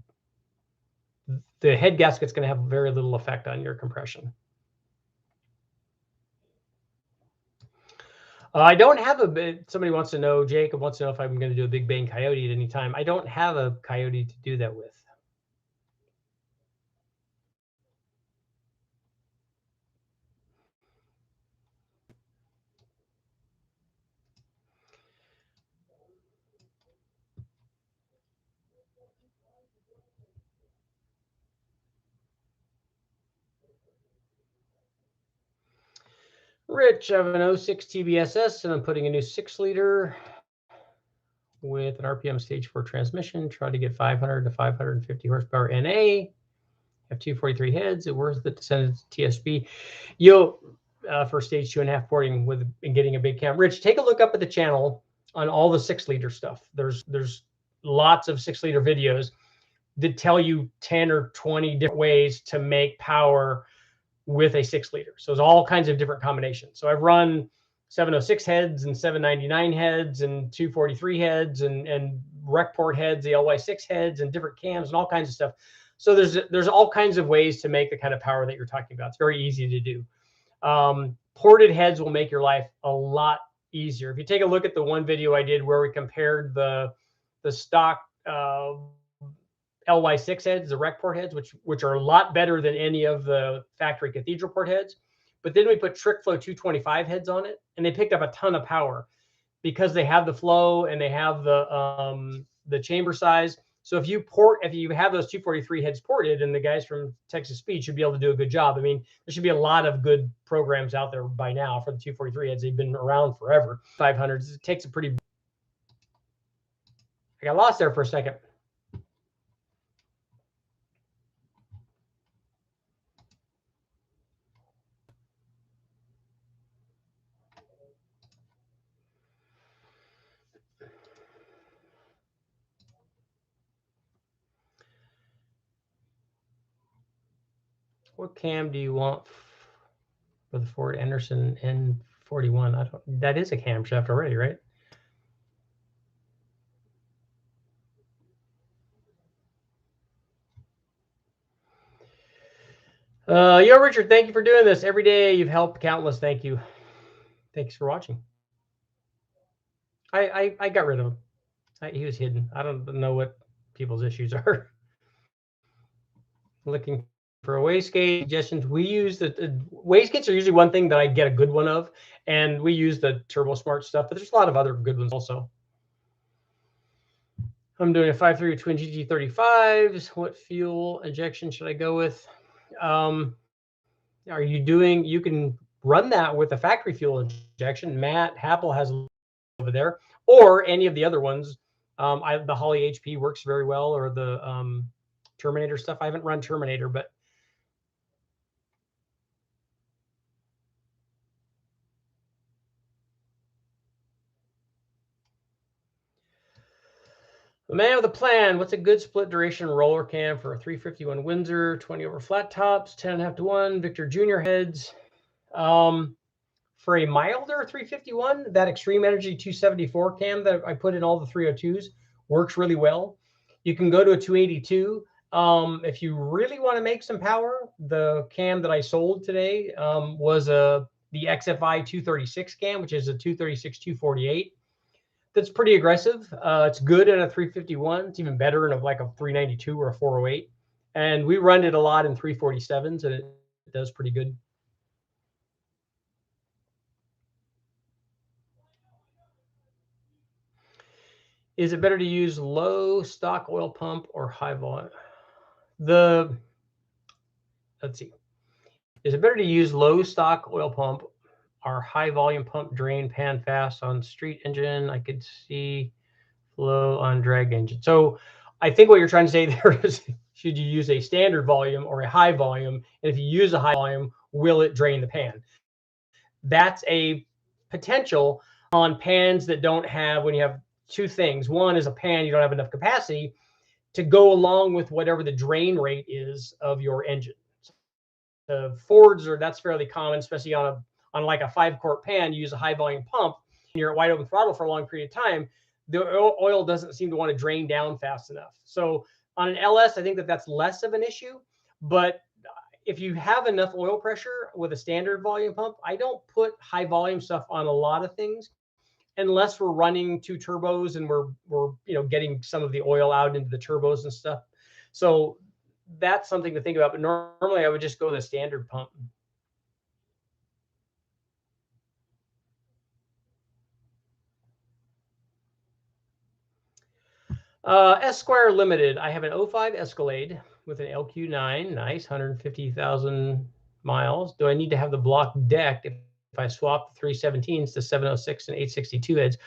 head gasket's going to have very little effect on your compression. I don't have somebody wants to know, Jacob wants to know if I'm going to do a Big Bang Coyote at any time. I don't have a Coyote to do that with. Rich, I have an 06 TBSS, and I'm putting a new 6-liter with an RPM stage 4 transmission. Try to get 500 to 550 horsepower NA. Have 243 heads. It worth it to send it to TSB. You'll for stage 2.5 porting and getting a big cam. Rich, take a look up at the channel on all the 6-liter stuff. There's lots of 6-liter videos that tell you 10 or 20 different ways to make power with a 6-liter. So there's all kinds of different combinations. So I've run 706 heads and 799 heads and 243 heads and rec port heads, the LY6 heads, and different cams and all kinds of stuff. So there's all kinds of ways to make the kind of power that you're talking about. It's very easy to do. Ported heads will make your life a lot easier. If you take a look at the one video I did where we compared the stock LY6 heads, the rec port heads, which are a lot better than any of the factory cathedral port heads. But then we put Trick Flow 225 heads on it, and they picked up a ton of power because they have the flow and they have the chamber size. So if you have those 243 heads ported, and the guys from Texas Speed should be able to do a good job. I mean, there should be a lot of good programs out there by now for the 243 heads. They've been around forever. 500s. It takes a pretty. I got lost there for a second. What cam do you want for the Ford Anderson N41? That is a camshaft already, right? Yo, Richard, thank you for doing this every day. You've helped countless. Thank you. Thanks for watching. I got rid of him. He was hidden. I don't know what people's issues are. Looking for a wastegate suggestions. We use the wastegates are usually one thing that I get a good one of, and we use the Turbo Smart stuff, but there's a lot of other good ones also. I'm doing a 5.3 twin GT35s. What fuel injection should I go with? Are you doing? You can run that with a factory fuel injection. Matt Happel has over there, or any of the other ones. The Holly HP works very well, or the Terminator stuff. I haven't run Terminator, but The man with a plan. What's a good split duration roller cam for a 351 Windsor, 20 over flat tops, 10.5 to 1, Victor Junior heads? For a milder 351, that Extreme Energy 274 cam that I put in all the 302s works really well. You can go to a 282. If you really want to make some power, the cam that I sold today was the XFI 236 cam, which is a 236 248. That's pretty aggressive. It's good in a 351. It's even better in like a 392 or a 408. And we run it a lot in 347s, and it does pretty good. Is it better to use low stock oil pump or high volume? Let's see. Is it better to use low stock oil pump or high volume pump drain pan fast on street engine? I could see flow on drag engine. So I think what you're trying to say there is, should you use a standard volume or a high volume? And if you use a high volume, will it drain the pan? That's a potential on pans that don't have, when you have two things. One is a pan, you don't have enough capacity to go along with whatever the drain rate is of your engine. The Fords that's fairly common, especially on like a 5-quart pan. You use a high volume pump and you're at wide open throttle for a long period of time. The oil doesn't seem to want to drain down fast enough. So on an LS, I think that's less of an issue. But if you have enough oil pressure with a standard volume pump, I don't put high volume stuff on a lot of things unless we're running 2 turbos and we're getting some of the oil out into the turbos and stuff. So that's something to think about. But normally I would just go with a standard pump. Esquire Limited. I have an 05 Escalade with an LQ9. Nice, 150,000 miles. Do I need to have the block decked if I swap the 317s to 706 and 862 heads?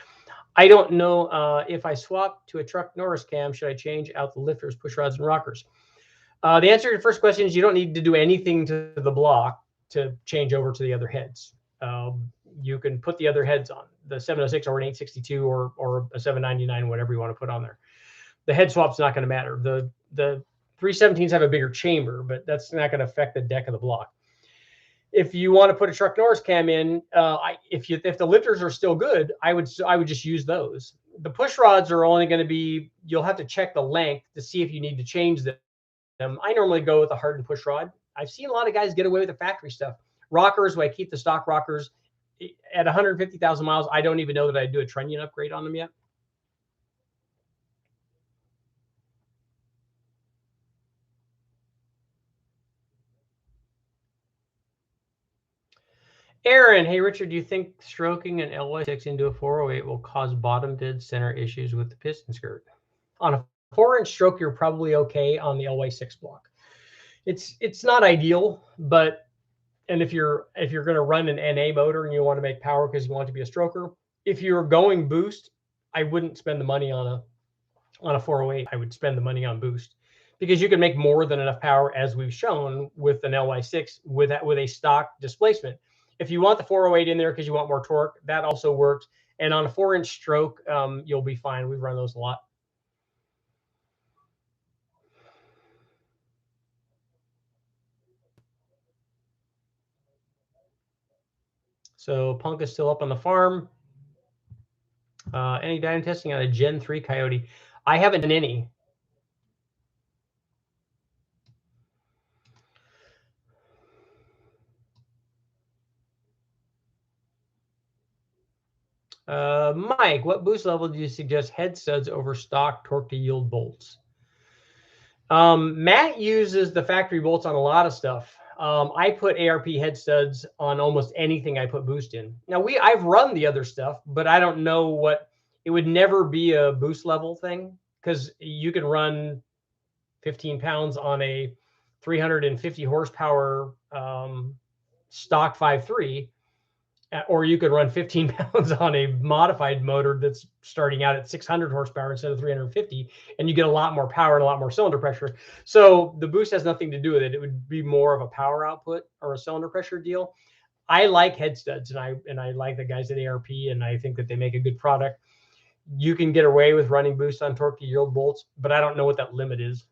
I don't know. If I swap to a truck Norris cam, should I change out the lifters, push rods, and rockers? The answer to your first question is you don't need to do anything to the block to change over to the other heads. You can put the other heads on, the 706 or an 862 or a 799, whatever you want to put on there. The head swap's not going to matter. The 317s have a bigger chamber, but that's not going to affect the deck of the block. If you want to put a truck Norris cam in, if the lifters are still good, I would just use those. The push rods are only going to be, you'll have to check the length to see if you need to change them. I normally go with a hardened push rod. I've seen a lot of guys get away with the factory stuff. Rockers, I keep the stock rockers at 150,000 miles. I don't even know that I'd do a trunnion upgrade on them yet. Aaron, hey Richard, do you think stroking an LY6 into a 408 will cause bottom dead center issues with the piston skirt? On a 4-inch stroke, you're probably okay on the LY6 block. It's not ideal, but if you're going to run an NA motor and you want to make power because you want to be a stroker, if you're going boost, I wouldn't spend the money on a 408. I would spend the money on boost because you can make more than enough power, as we've shown with an LY6 with a stock displacement. If you want the 408 in there because you want more torque, that also works. And on a 4-inch stroke, you'll be fine. We've run those a lot. So Punk is still up on the farm. Any dyno testing on a Gen 3 Coyote? I haven't done any. Mike, what boost level do you suggest head studs over stock torque to yield bolts? Matt uses the factory bolts on a lot of stuff. I put ARP head studs on almost anything I put boost in. Now I've run the other stuff, but I don't know what it would never be a boost level thing because you can run 15 pounds on a 350 horsepower stock 5.3. Or you could run 15 pounds on a modified motor that's starting out at 600 horsepower instead of 350, and you get a lot more power and a lot more cylinder pressure. So the boost has nothing to do with it. It would be more of a power output or a cylinder pressure deal. I like head studs, and I like the guys at ARP, and I think that they make a good product. you can get away with running boost on torque to yield bolts, but I don't know what that limit is.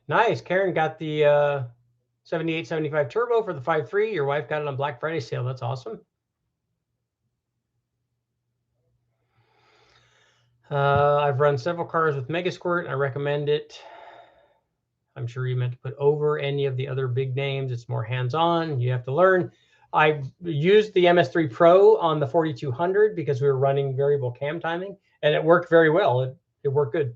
Nice. Karen got the 7875 turbo for the 5.3. Your wife got it on Black Friday sale. That's awesome. I've run several cars with Mega Squirt. I recommend it. I'm sure you meant to put over any of the other big names. It's more hands-on. You have to learn. I used the MS3 Pro on the 4200 because we were running variable cam timing, and it worked very well. It worked good.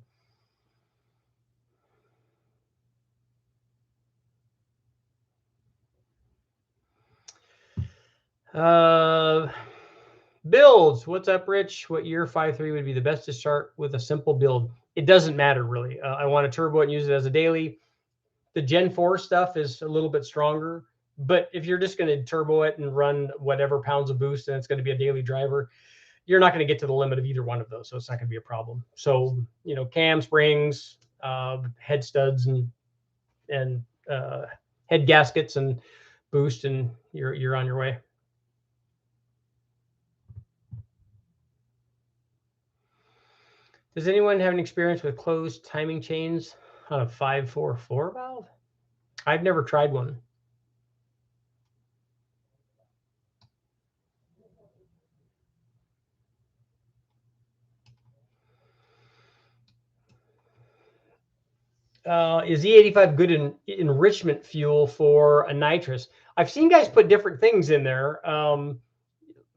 Builds. What's up, Rich? What year 5.3 would be the best to start with a simple build? It doesn't matter, really. I want to turbo it and use it as a daily. The Gen 4 stuff is a little bit stronger, but if you're just going to turbo it and run whatever pounds of boost and it's going to be a daily driver, you're not going to get to the limit of either one of those. So it's not going to be a problem. So, you know, cam springs, head studs and head gaskets and boost, and you're on your way. Does anyone have an experience with closed timing chains on a 5.4 floor valve? I've never tried one. Is E85 good enrichment fuel for a nitrous? I've seen guys put different things in there.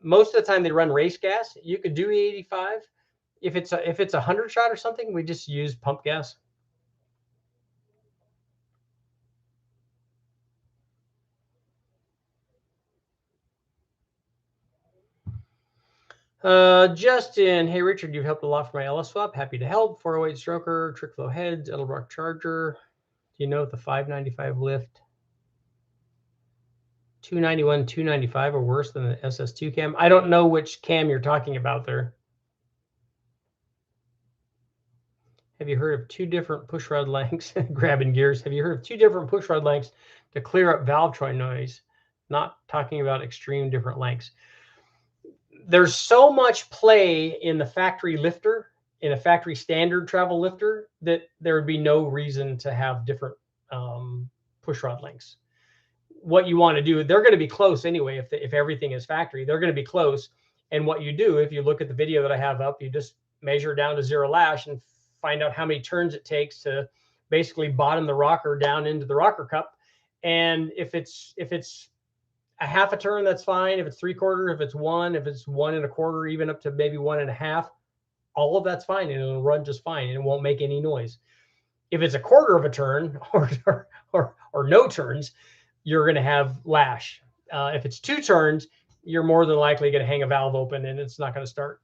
Most of the time they run race gas. You could do E85. If it's a 100 shot or something, we just use pump gas. Justin, hey Richard, you've helped a lot for my LS swap. Happy to help. 408 stroker, trick flow heads, Edelbrock charger. Do you know if the 595 lift 291, 295 are worse than the SS2 cam? I don't know which cam you're talking about there. Have you heard of two different pushrod lengths? Grabbing gears. Have you heard of two different pushrod lengths to clear up valve troy noise? Not talking about extreme different lengths. There's so much play in the factory lifter, in a factory standard travel lifter, that there would be no reason to have different pushrod lengths. What you want to do, they're going to be close anyway. If everything is factory, they're going to be close. And what you do, if you look at the video that I have up, you just measure down to 0 lash and find out how many turns it takes to basically bottom the rocker down into the rocker cup. And if it's a half a turn, that's fine. If it's 3/4, if it's 1, if it's 1 1/4, even up to maybe 1 1/2, all of that's fine, and it'll run just fine, and it won't make any noise. If it's 1/4 of a turn or no turns, you're going to have lash. If it's 2 turns, you're more than likely going to hang a valve open and it's not going to start.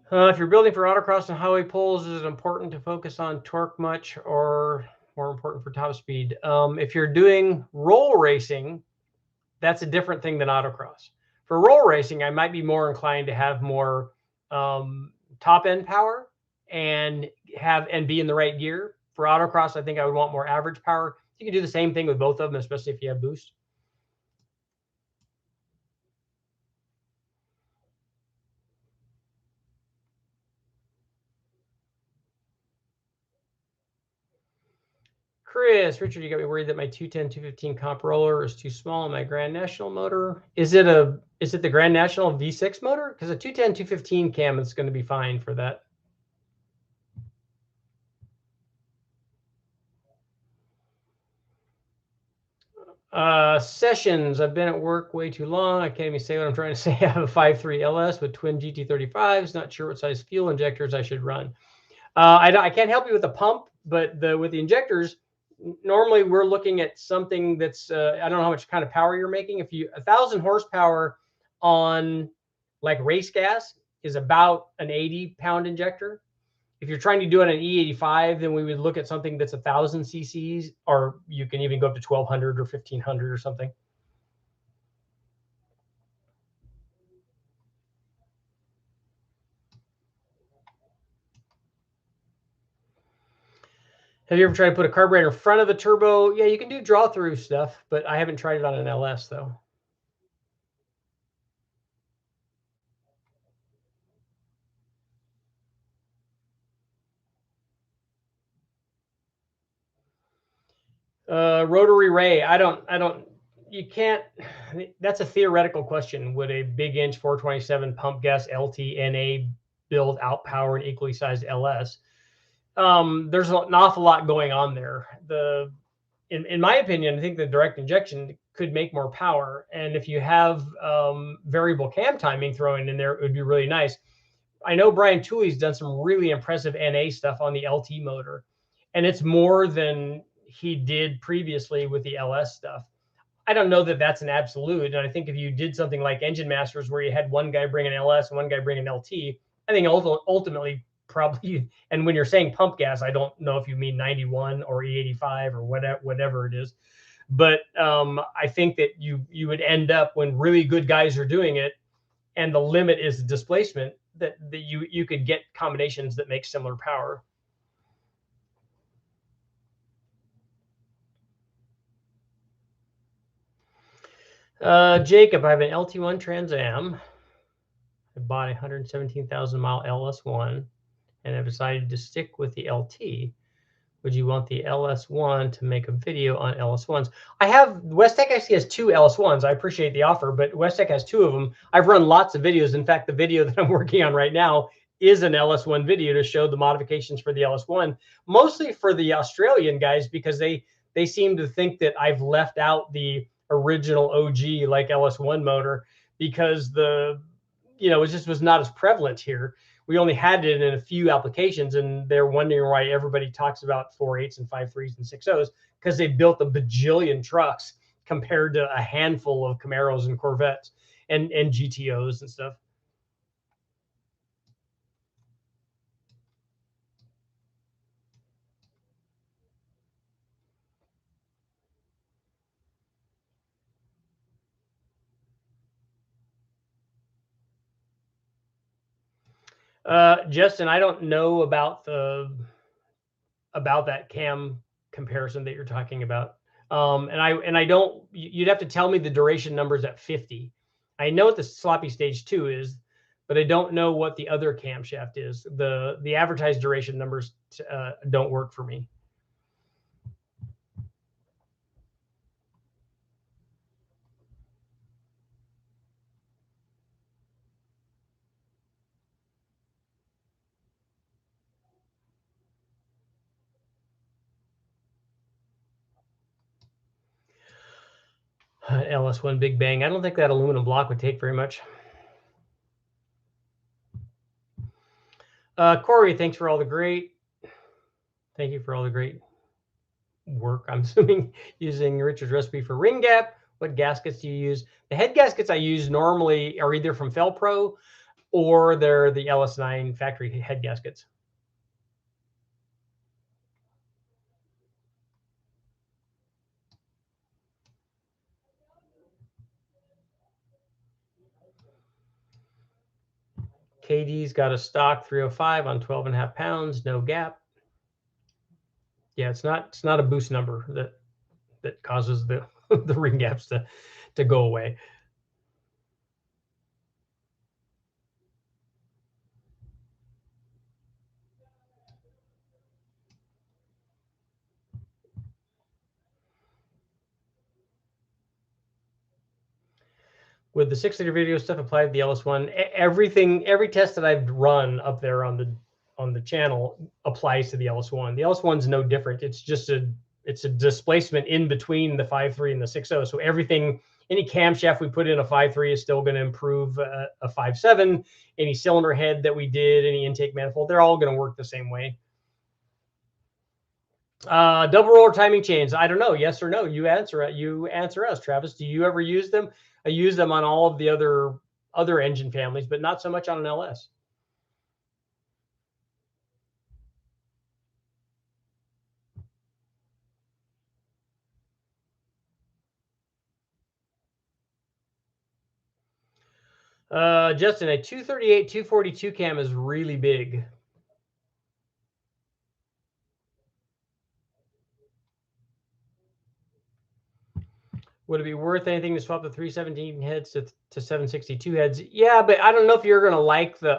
If you're building for autocross and highway poles, is it important to focus on torque much, or more important for top speed? If you're doing roll racing, that's a different thing than autocross. For roll racing, I might be more inclined to have more top end power and be in the right gear. For autocross, I think I would want more average power. You can do the same thing with both of them, especially if you have boost. Chris, Richard, you got me worried that my 210, 215 comp roller is too small on my Grand National motor. Is it the Grand National V6 motor? Because a 210, 215 cam is going to be fine for that. Sessions. I've been at work way too long. I can't even say what I'm trying to say. I have a 5.3 LS with twin GT35s. Not sure what size fuel injectors I should run. I can't help you with the pump, but with the injectors, normally we're looking at something that's I don't know how much kind of power you're making. If 1,000 horsepower on like race gas is about an 80-pound injector. If you're trying to do it on an E85, then we would look at something that's 1,000 cc's, or you can even go up to 1,200 or 1,500 or something. Have you ever tried to put a carburetor in front of the turbo? Yeah, you can do draw through stuff, but I haven't tried it on an LS though. Rotary ray. You can't, that's a theoretical question. Would a big inch 427 pump gas LT-NA build outpower an equally sized LS? There's an awful lot going on there. In my opinion, I think the direct injection could make more power. And if you have variable cam timing thrown in there, it would be really nice. I know Brian Tooley's done some really impressive NA stuff on the LT motor, and it's more than he did previously with the LS stuff. I don't know that that's an absolute. And I think if you did something like Engine Masters, where you had one guy bring an LS and one guy bring an LT, I think ultimately probably. And when you're saying pump gas, I don't know if you mean 91 or E85 or whatever it is. But I think that you would end up, when really good guys are doing it, and the limit is displacement, that you could get combinations that make similar power. Jacob, I have an LT1 Trans Am. I bought a 117,000 mile LS1 and I've decided to stick with the LT. Would you want the LS1 to make a video on LS1s? I have, Westech actually has two LS1s. I appreciate the offer, but Westech has two of them. I've run lots of videos. In fact, the video that I'm working on right now is an LS1 video to show the modifications for the LS1, mostly for the Australian guys, because they seem to think that I've left out the original OG like LS1 motor, because it just was not as prevalent here. We only had it in a few applications, and they're wondering why everybody talks about 4.8s and 5.3s and 6.0s, because they built a bajillion trucks compared to a handful of Camaros and Corvettes and GTOs and stuff. Justin, I don't know about that cam comparison that you're talking about. And I don't, you'd have to tell me the duration numbers at 50. I know what the sloppy stage 2 is, but I don't know what the other camshaft is. The advertised duration numbers don't work for me. LS1 Big Bang. I don't think that aluminum block would take very much. Corey, thank you for all the great work. I'm assuming using Richard's recipe for ring gap. What gaskets do you use? The head gaskets I use normally are either from Felpro or they're the LS9 factory head gaskets. KD's got a stock 305 on 12.5 pounds, no gap. Yeah, it's not a boost number that causes the the ring gaps to go away. With the 6-liter video stuff applied to the LS1, every test that I've run up there on the channel applies to the LS1. The LS1's no different. It's just it's a displacement in between the 5.3 and the 6.0. So any camshaft we put in a 5.3 is still going to improve a 5.7. Any cylinder head that we did, any intake manifold, they're all going to work the same way. Double roller timing chains. I don't know. Yes or no? You answer us, Travis. Do you ever use them? I use them on all of the other engine families, but not so much on an LS. Justin, a 238, 242 cam is really big. Would it be worth anything to swap the 317 heads to 762 heads? Yeah, but I don't know if you're gonna like the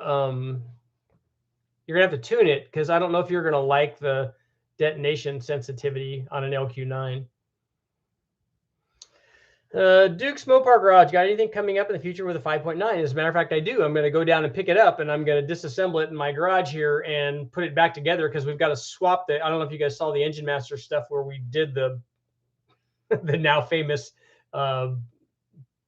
you're gonna have to tune it, because I don't know if you're gonna like the detonation sensitivity on an LQ9. Duke's Mopar Garage, got anything coming up in the future with a 5.9? As a matter of fact, I do. I'm going to go down and pick it up, and I'm going to disassemble it in my garage here and put it back together, because we've got to swap the, I don't know if you guys saw the Engine Master stuff where we did the the now famous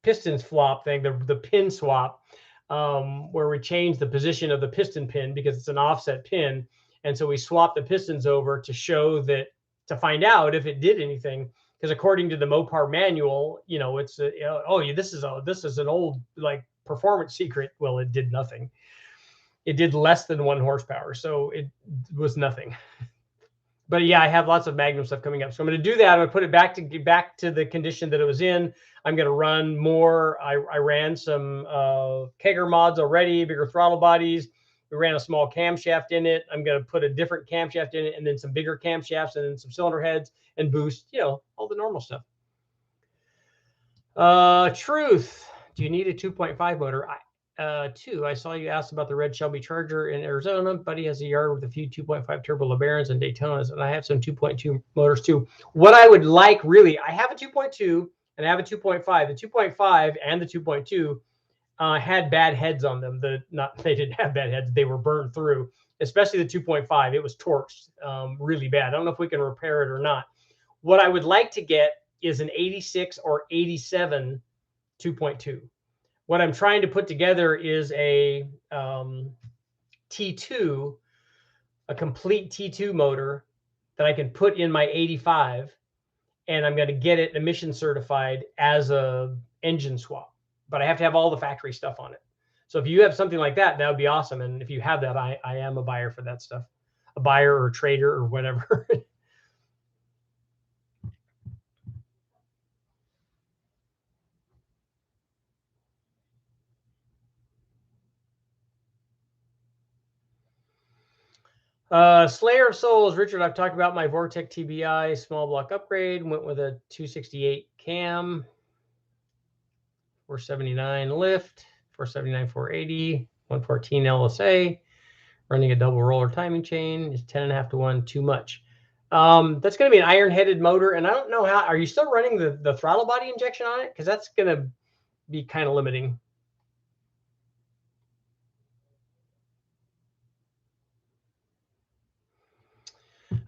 pistons flop thing, the pin swap, where we changed the position of the piston pin because it's an offset pin. And so we swapped the pistons over to show that, to find out if it did anything. Because according to the Mopar manual, you know, it's this is an old like performance secret. Well, it did nothing. It did less than 1 horsepower, so it was nothing. But yeah, I have lots of Magnum stuff coming up, so I'm going to do that. I'm going to put it back to the condition that it was in. I'm going to run more. I ran some kegger mods already, bigger throttle bodies. We ran a small camshaft in it. I'm going to put a different camshaft in it, and then some bigger camshafts, and then some cylinder heads and boost, you know, all the normal stuff. Truth, do you need a 2.5 motor? I saw you asked about the red Shelby Charger in Arizona. Buddy has a yard with a few 2.5 turbo LeBarons and Daytonas, and I have some 2.2 motors too. What I would like, really, I have a 2.2 and I have a 2.5. The 2.5 and the 2.2 had bad heads on them. They didn't have bad heads; they were burned through. Especially the 2.5, it was torched really bad. I don't know if we can repair it or not. What I would like to get is an 86 or 87 2.2. What I'm trying to put together is a T2, a complete T2 motor that I can put in my 85, and I'm going to get it emission certified as a engine swap. But I have to have all the factory stuff on it. So if you have something like that, that would be awesome. And if you have that, I am a buyer for that stuff, a buyer or a trader or whatever. Slayer of Souls, Richard, I've talked about my Vortec TBI small block upgrade. Went with a 268 cam, 479 lift, 479 480, 114 LSA, running a double roller timing chain. Is 10.5 to 1 too much? That's going to be an iron-headed motor, and I don't know how. Are you still running the throttle body injection on it? Because that's going to be kind of limiting.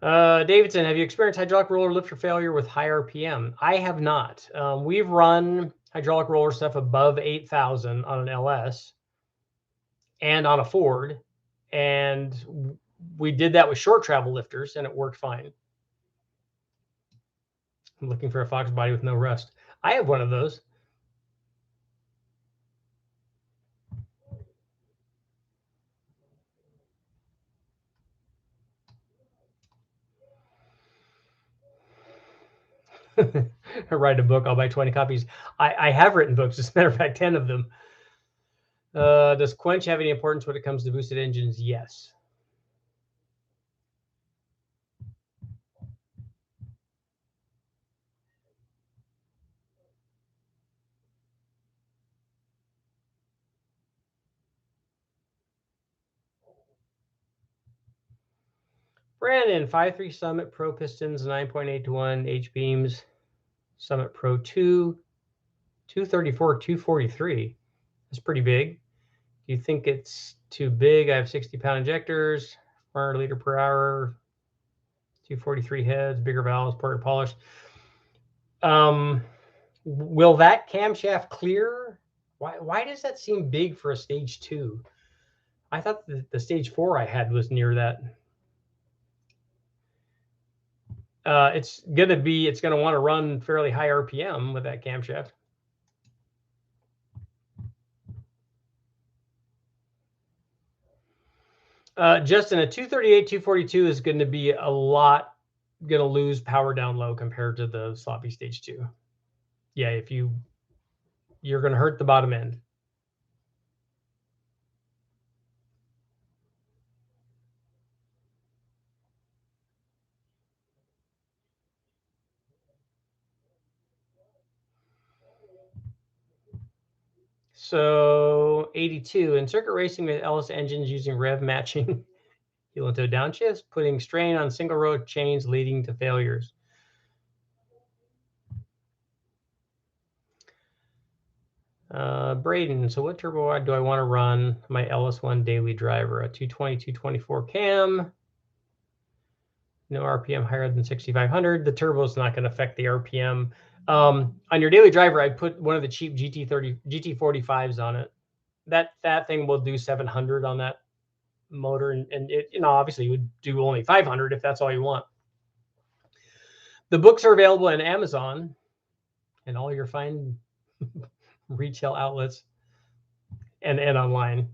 Davidson, have you experienced hydraulic roller lifter failure with high RPM? I have not. We've run hydraulic roller stuff above 8,000 on an LS and on a Ford, and we did that with short travel lifters, and it worked fine. I'm looking for a Fox body with no rust. I have one of those. Write a book, I'll buy 20 copies. I have written books, as a matter of fact, 10 of them. Does quench have any importance when it comes to boosted engines? Yes. Brandon, 5.3 Summit Pro pistons, 9.8 to 1 H beams, Summit Pro 2, 234, 243. That's pretty big. Do you think it's too big? I have 60-pound injectors, 400 liter per hour, 243 heads, bigger valves, ported polished. Will that camshaft clear? Why does that seem big for a stage 2? I thought the stage 4 I had was near that. It's going to want to run fairly high RPM with that camshaft. Justin, a 238, 242 is going to be a lot, going to lose power down low compared to the sloppy stage 2. Yeah, you're going to hurt the bottom end. So 82 in circuit racing with LS engines using rev matching heel and toe downshifts, putting strain on single row chains leading to failures. Braden, so what turbo do I want to run my LS1 daily driver? A 220, 224 cam. No RPM higher than 6,500. The turbo is not going to affect the RPM. On your daily driver, I put one of the cheap GT45s on it. That thing will do 700 on that motor, and it, obviously you would do only 500 if that's all you want. The books are available on Amazon and all your fine retail outlets and online.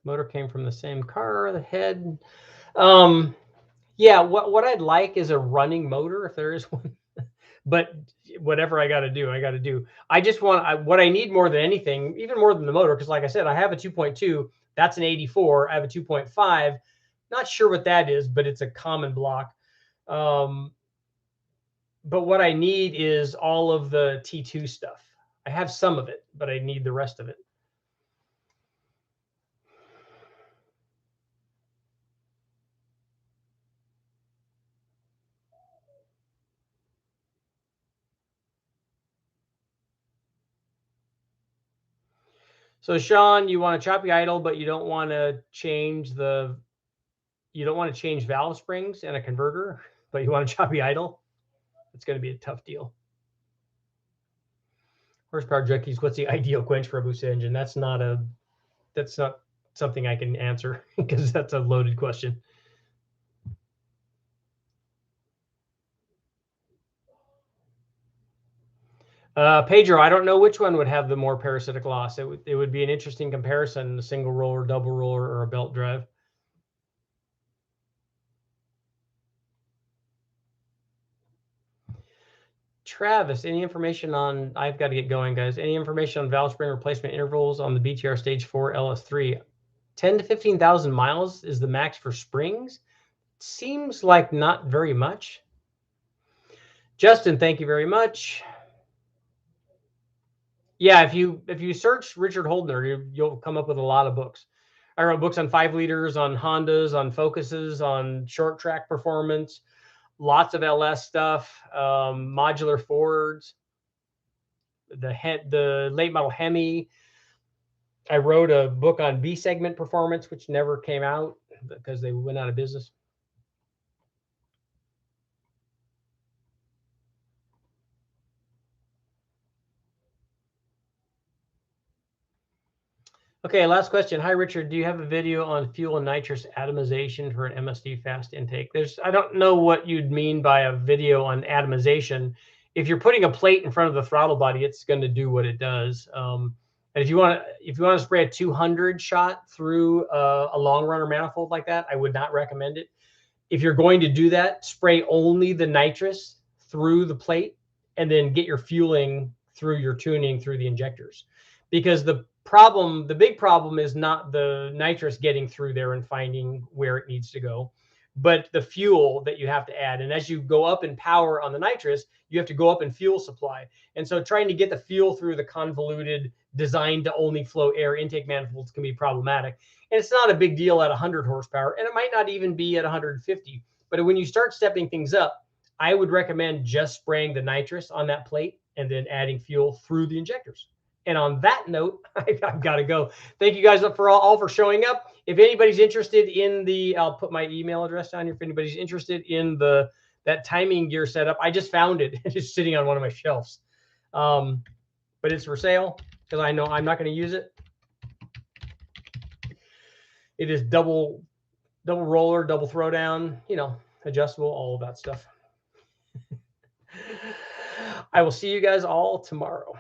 The motor came from the same car, the head. Yeah, what I'd like is a running motor if there is one. But whatever I got to do, I got to do. I just want what I need more than anything, even more than the motor, because like I said, I have a 2.2. That's an 84. I have a 2.5. Not sure what that is, but it's a common block. But what I need is all of the T2 stuff. I have some of it, but I need the rest of it. So Sean, you want to choppy idle, but you don't want to change valve springs and a converter, but you want to choppy idle. It's going to be a tough deal. Horsepower junkies, what's the ideal quench for a boosted engine? That's not something I can answer because that's a loaded question. Pedro, I don't know which one would have the more parasitic loss. It would be an interesting comparison, a single roller, double roller, or a belt drive. Travis, any information on, I've got to get going, guys. Any information on valve spring replacement intervals on the BTR Stage 4 LS3? 10 to 15,000 miles is the max for springs. Seems like not very much. Justin, thank you very much. Yeah, if you search Richard Holdner, you'll come up with a lot of books. I wrote books on 5 liters, on Hondas, on Focuses, on short track performance, lots of LS stuff, modular Fords, the late model Hemi. I wrote a book on B segment performance, which never came out because they went out of business. Okay, last question. Hi, Richard. Do you have a video on fuel and nitrous atomization for an MSD fast intake? I don't know what you'd mean by a video on atomization. If you're putting a plate in front of the throttle body, it's going to do what it does. And if you want to spray a 200 shot through a long runner manifold like that, I would not recommend it. If you're going to do that, spray only the nitrous through the plate and then get your fueling through your tuning through the injectors. Because the big problem is not the nitrous getting through there and finding where it needs to go, but the fuel that you have to add. And as you go up in power on the nitrous, you have to go up in fuel supply. And so trying to get the fuel through the convoluted designed to only flow air intake manifolds can be problematic. And it's not a big deal at 100 horsepower, and it might not even be at 150. But when you start stepping things up, I would recommend just spraying the nitrous on that plate and then adding fuel through the injectors. And on that note, I've got to go. Thank you guys for all for showing up. If anybody's interested in I'll put my email address down here. If anybody's interested in that timing gear setup, I just found it. It's just sitting on one of my shelves. But it's for sale because I know I'm not going to use it. It is double roller, double throwdown, adjustable, all of that stuff. I will see you guys all tomorrow.